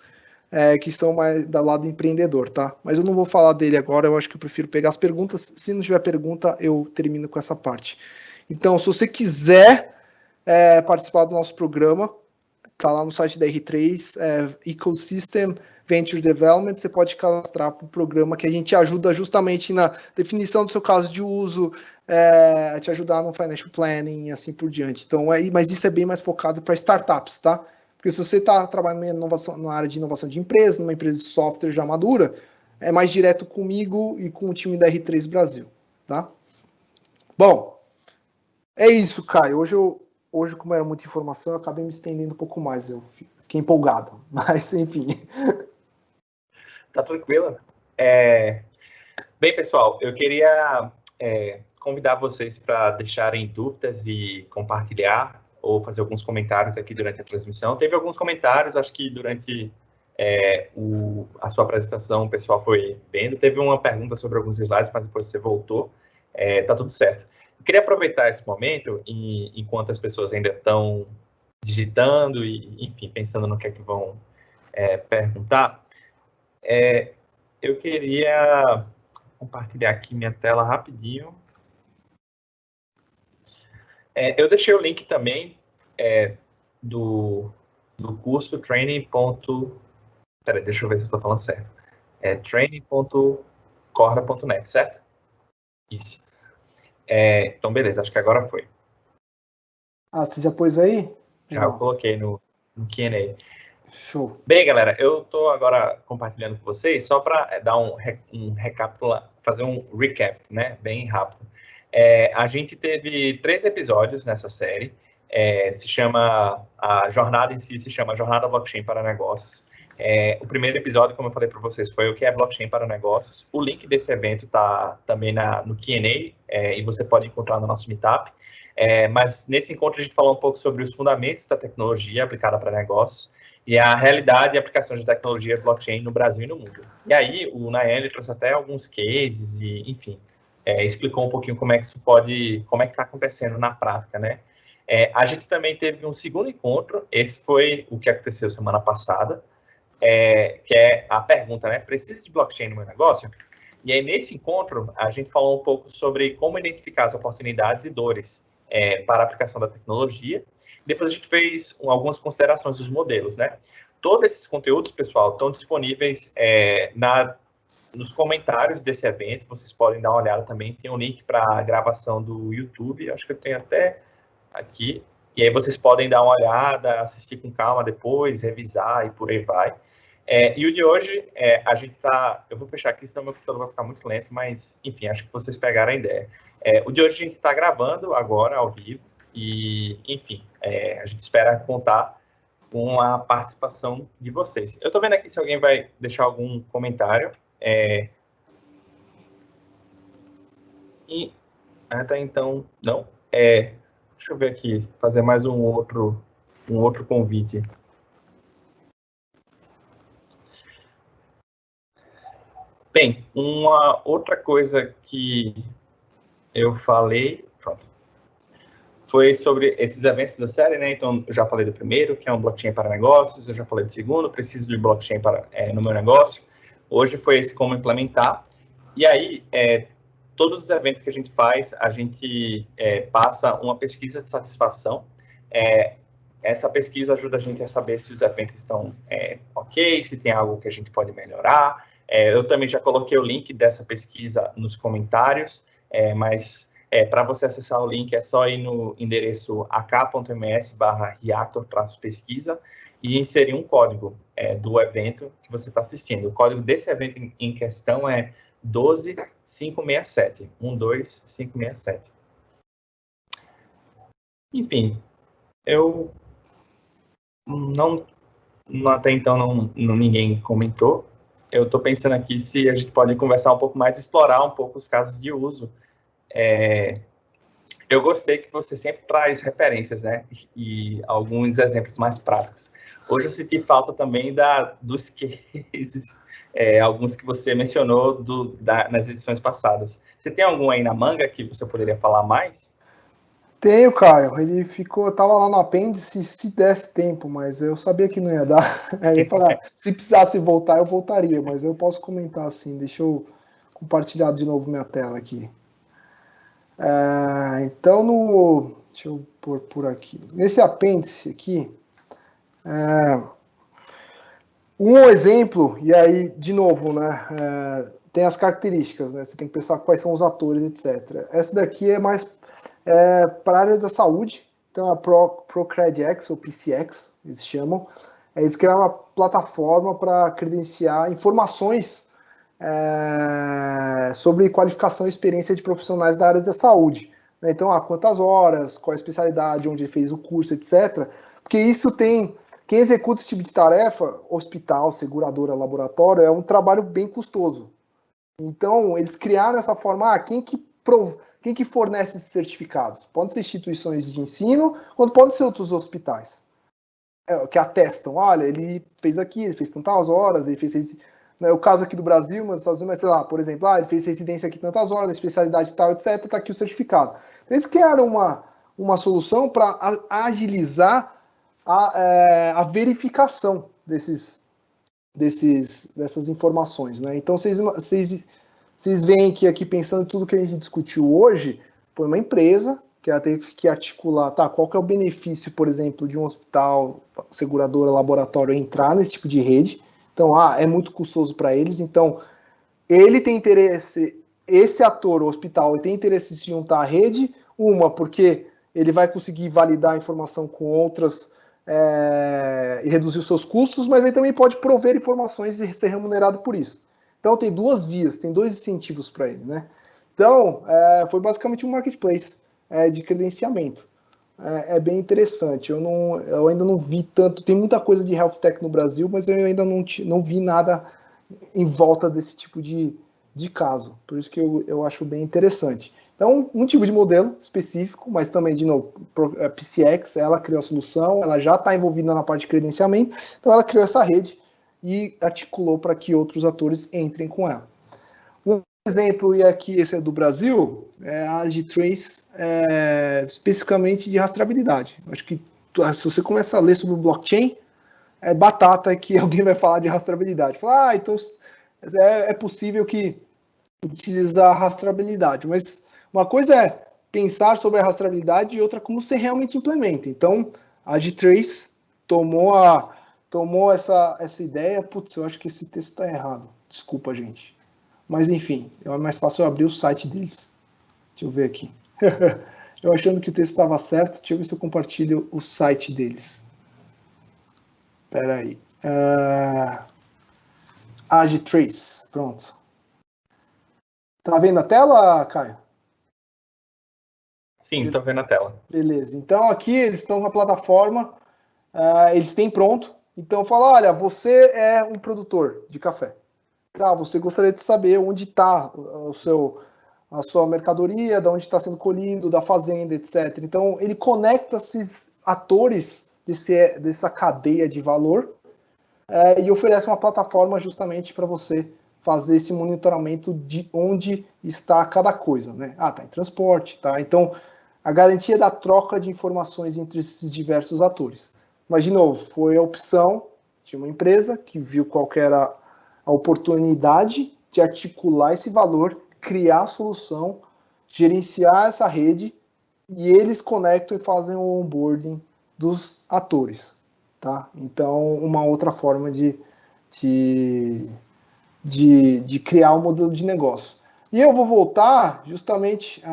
que são mais do lado empreendedor, tá? Mas eu não vou falar dele agora, eu acho que eu prefiro pegar as perguntas. Se não tiver pergunta, eu termino com essa parte. Então, se você quiser participar do nosso programa, tá lá no site da R3, Ecosystem Venture Development, você pode cadastrar para o programa que a gente ajuda justamente na definição do seu caso de uso, te ajudar no financial planning e assim por diante. Então, mas isso é bem mais focado para startups, tá? Porque se você está trabalhando na área de inovação de empresa, numa empresa de software já madura, é mais direto comigo e com o time da R3 Brasil, tá? Bom, é isso, Caio. Hoje eu hoje, como era muita informação, eu acabei me estendendo um pouco mais. Eu fiquei empolgado, mas enfim. Tá tranquilo. Bem, pessoal, eu queria convidar vocês para deixarem dúvidas e compartilhar ou fazer alguns comentários aqui durante a transmissão. Teve alguns comentários, acho que durante a sua apresentação o pessoal foi vendo. Teve uma pergunta sobre alguns slides, mas depois você voltou. Tá tudo certo. Eu queria aproveitar esse momento, enquanto as pessoas ainda estão digitando e, enfim, pensando no que é que vão perguntar. Eu queria compartilhar aqui minha tela rapidinho. Eu deixei o link também do curso training. Peraí, deixa eu ver se eu estou falando certo. training.corda.net, certo? Isso. Então, beleza, acho que agora foi. Você já pôs aí? Já eu coloquei no Q&A. Show. Bem, galera, eu estou agora compartilhando com vocês só para dar um recapitular, fazer um recap, né, bem rápido. A gente teve 3 episódios nessa série. A jornada em si se chama Jornada Blockchain para Negócios. O primeiro episódio, como eu falei para vocês, foi o que é blockchain para negócios. O link desse evento está também no Q&A, e você pode encontrar no nosso Meetup. Mas nesse encontro a gente falou um pouco sobre os fundamentos da tecnologia aplicada para negócios e a realidade e aplicação de tecnologia blockchain no Brasil e no mundo. E aí o Nayan trouxe até alguns cases e, enfim, explicou um pouquinho como é que está acontecendo na prática, né? A gente também teve um segundo encontro, esse foi o que aconteceu semana passada, que é a pergunta, né? Preciso de blockchain no meu negócio? E aí, nesse encontro, a gente falou um pouco sobre como identificar as oportunidades e dores para a aplicação da tecnologia. Depois a gente fez algumas considerações dos modelos, né? Todos esses conteúdos, pessoal, estão disponíveis nos comentários desse evento. Vocês podem dar uma olhada também. Tem um link para a gravação do YouTube. Acho que eu tenho até aqui. E aí vocês podem dar uma olhada, assistir com calma depois, revisar e por aí vai. E o de hoje, eu vou fechar aqui, senão meu computador vai ficar muito lento, mas, enfim, acho que vocês pegaram a ideia. O de hoje a gente está gravando agora, ao vivo, e, enfim, a gente espera contar com a participação de vocês. Eu estou vendo aqui se alguém vai deixar algum comentário. E até então, não. Deixa eu ver aqui, fazer mais um outro convite. Bem, uma outra coisa que eu falei, pronto, foi sobre esses eventos da série, né? Então, eu já falei do primeiro, que é um blockchain para negócios, eu já falei do segundo, preciso de blockchain no meu negócio. Hoje foi esse como implementar. E aí, todos os eventos que a gente faz, a gente passa uma pesquisa de satisfação. Essa pesquisa ajuda a gente a saber se os eventos estão ok, se tem algo que a gente pode melhorar. Eu também já coloquei o link dessa pesquisa nos comentários, mas para você acessar o link é só ir no endereço ak.ms/reactor-pesquisa e inserir um código do evento que você está assistindo. O código desse evento em questão é 12567, 12567. Enfim, eu até então ninguém comentou. Eu estou pensando aqui se a gente pode conversar um pouco mais, explorar um pouco os casos de uso. Eu gostei que você sempre traz referências, né? E alguns exemplos mais práticos. Hoje eu senti falta também dos cases, alguns que você mencionou nas edições passadas. Você tem algum aí na manga que você poderia falar mais? Tenho, Caio. Ele tava lá no apêndice, se desse tempo, mas eu sabia que não ia dar. Aí eu falei, se precisasse voltar, eu voltaria, mas eu posso comentar assim. Deixa eu compartilhar de novo minha tela aqui. Então, deixa eu pôr por aqui. Nesse apêndice aqui, um exemplo, e aí, de novo, né? Tem as características, né? Você tem que pensar quais são os atores, etc. Essa daqui é mais para a área da saúde, então a ProCredX, ou PCX, eles chamam. Eles criaram uma plataforma para credenciar informações sobre qualificação e experiência de profissionais da área da saúde. né? Então, quantas horas, qual a especialidade, onde ele fez o curso, etc. Porque isso tem... Quem executa esse tipo de tarefa, hospital, seguradora, laboratório, é um trabalho bem custoso. Então, eles criaram essa forma, quem que fornece esses certificados? Podem ser instituições de ensino, quanto podem ser outros hospitais. Que atestam, olha, ele fez aqui, ele fez tantas horas, ele fez... Né, o caso aqui do Brasil, mas sei lá, por exemplo, ele fez residência aqui tantas horas, especialidade tal, etc, está aqui o certificado. Eles criaram uma solução para agilizar a verificação dessas informações, né? Então, vocês veem que aqui, pensando em tudo que a gente discutiu hoje, foi uma empresa que ela teve que articular, qual que é o benefício, por exemplo, de um hospital, seguradora, laboratório entrar nesse tipo de rede. Então, é muito custoso para eles, então ele tem interesse, esse ator, o hospital, ele tem interesse em se juntar à rede, porque ele vai conseguir validar a informação com outras e reduzir os seus custos, mas ele também pode prover informações e ser remunerado por isso. Então tem duas vias, tem dois incentivos para ele, né? Então, foi basicamente um marketplace de credenciamento. É bem interessante. Eu ainda não vi tanto. Tem muita coisa de health tech no Brasil, mas eu ainda não vi nada em volta desse tipo de caso. Por isso que eu acho bem interessante. Então, um tipo de modelo específico, mas também, de novo, a PCX, ela criou a solução, ela já está envolvida na parte de credenciamento, então ela criou essa rede e articulou para que outros atores entrem com ela. Um exemplo, e aqui esse é do Brasil, é a G-Trace, especificamente de rastreabilidade. Acho que se você começa a ler sobre o blockchain, é batata que alguém vai falar de rastreabilidade. Fala, então é possível que utilizar rastreabilidade, mas uma coisa é pensar sobre a rastreabilidade e outra como você realmente implementa. Então, a G-Trace tomou essa ideia. Putz, eu acho que esse texto está errado. Desculpa, gente. Mas, enfim, é mais fácil eu abrir o site deles. Deixa eu ver aqui. Eu achando que o texto estava certo, deixa eu ver se eu compartilho o site deles. Espera aí. G-Trace, pronto. Tá vendo a tela, Caio? Sim, estou vendo a tela. Beleza. Então, aqui eles estão na plataforma, eles têm pronto. Então, fala, olha, você é um produtor de café. Você gostaria de saber onde está a sua mercadoria, de onde está sendo colhido, da fazenda, etc. Então, ele conecta esses atores dessa cadeia de valor e oferece uma plataforma justamente para você fazer esse monitoramento de onde está cada coisa, né? Tá em transporte, tá? Então, a garantia da troca de informações entre esses diversos atores. Mas, de novo, foi a opção de uma empresa que viu qual que era a oportunidade de articular esse valor, criar a solução, gerenciar essa rede, e eles conectam e fazem o onboarding dos atores, tá? Então, uma outra forma de criar um modelo de negócio. E eu vou voltar justamente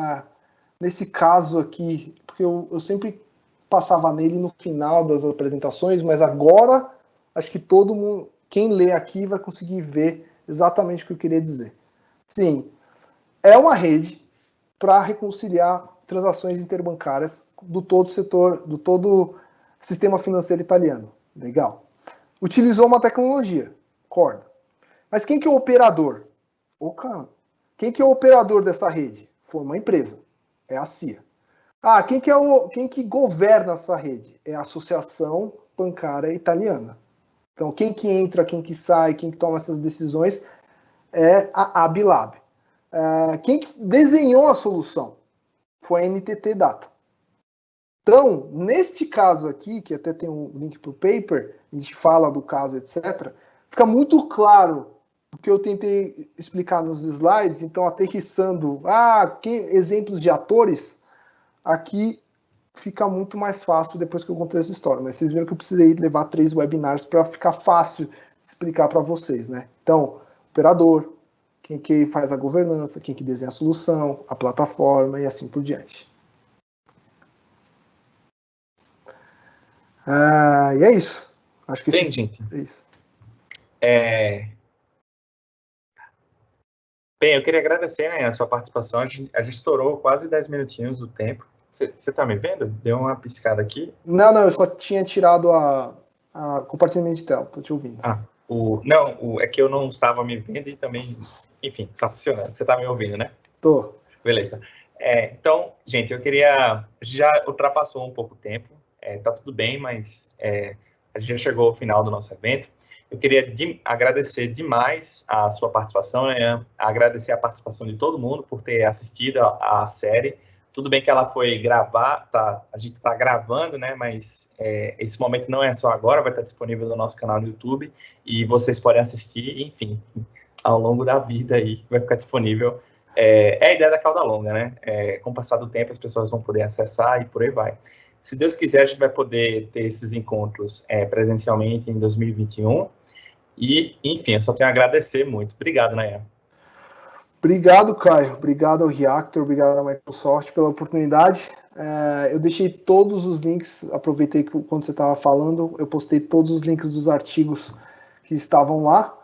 nesse caso aqui, porque eu sempre passava nele no final das apresentações, mas agora acho que todo mundo, quem lê aqui, vai conseguir ver exatamente o que eu queria dizer. Sim, é uma rede para reconciliar transações interbancárias do todo setor, do todo sistema financeiro italiano. Legal. Utilizou uma tecnologia, Corda. Mas quem que é o operador? Quem que é o operador dessa rede? Foi uma empresa. É a CIA. Quem que governa essa rede? É a Associação Bancária Italiana. Então, quem que entra, quem que sai, quem que toma essas decisões é a Abilab. Quem que desenhou a solução? Foi a NTT Data. Então, neste caso aqui, que até tem um link para o paper, a gente fala do caso, etc., fica muito claro o que eu tentei explicar nos slides. Então, aterrissando, exemplos de atores, aqui fica muito mais fácil depois que eu contei essa história. Mas vocês viram que eu precisei levar 3 webinars para ficar fácil explicar para vocês, né? Então, operador, quem que faz a governança, quem que desenha a solução, a plataforma e assim por diante. E é isso. Acho que Bem, gente. É isso. Bem, eu queria agradecer, né, a sua participação. A gente estourou quase 10 minutinhos do tempo. Você está me vendo? Deu uma piscada aqui. Não, eu só tinha tirado a compartilhamento de tela, tô te ouvindo. É que eu não estava me vendo e também, enfim, tá funcionando. Você tá me ouvindo, né? Tô. Beleza. Então, gente, já ultrapassou um pouco o tempo, tá tudo bem, mas a gente já chegou ao final do nosso evento. Eu queria agradecer demais a sua participação, né? Agradecer a participação de todo mundo por ter assistido a série. Tudo bem que ela foi gravar, a gente está gravando, né? Mas esse momento não é só agora, vai estar disponível no nosso canal no YouTube e vocês podem assistir, enfim, ao longo da vida aí, vai ficar disponível. É a ideia da cauda longa, né? Com o passar do tempo, as pessoas vão poder acessar e por aí vai. Se Deus quiser, a gente vai poder ter esses encontros presencialmente em 2021. E, enfim, eu só tenho a agradecer muito. Obrigado, Nayan. Obrigado, Caio. Obrigado ao Reactor, obrigado à Microsoft pela oportunidade. Eu deixei todos os links, aproveitei que quando você estava falando, eu postei todos os links dos artigos que estavam lá.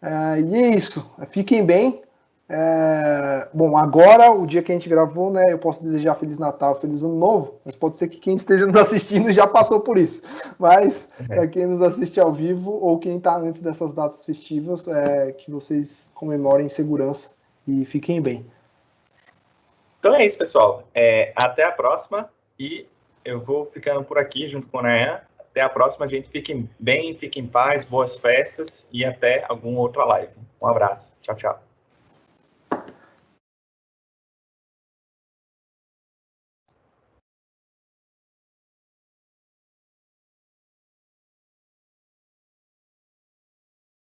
E é isso. Fiquem bem. Bom, agora, o dia que a gente gravou, né, eu posso desejar Feliz Natal, Feliz Ano Novo, mas pode ser que quem esteja nos assistindo já passou por isso. Mas, para quem nos assiste ao vivo, ou quem está antes dessas datas festivas, que vocês comemorem em segurança e fiquem bem. Então é isso, pessoal. Até a próxima, e eu vou ficando por aqui junto com a Nayan. Até a próxima, gente. Fiquem bem, fiquem em paz, boas festas, e até alguma outra live. Um abraço. Tchau, tchau.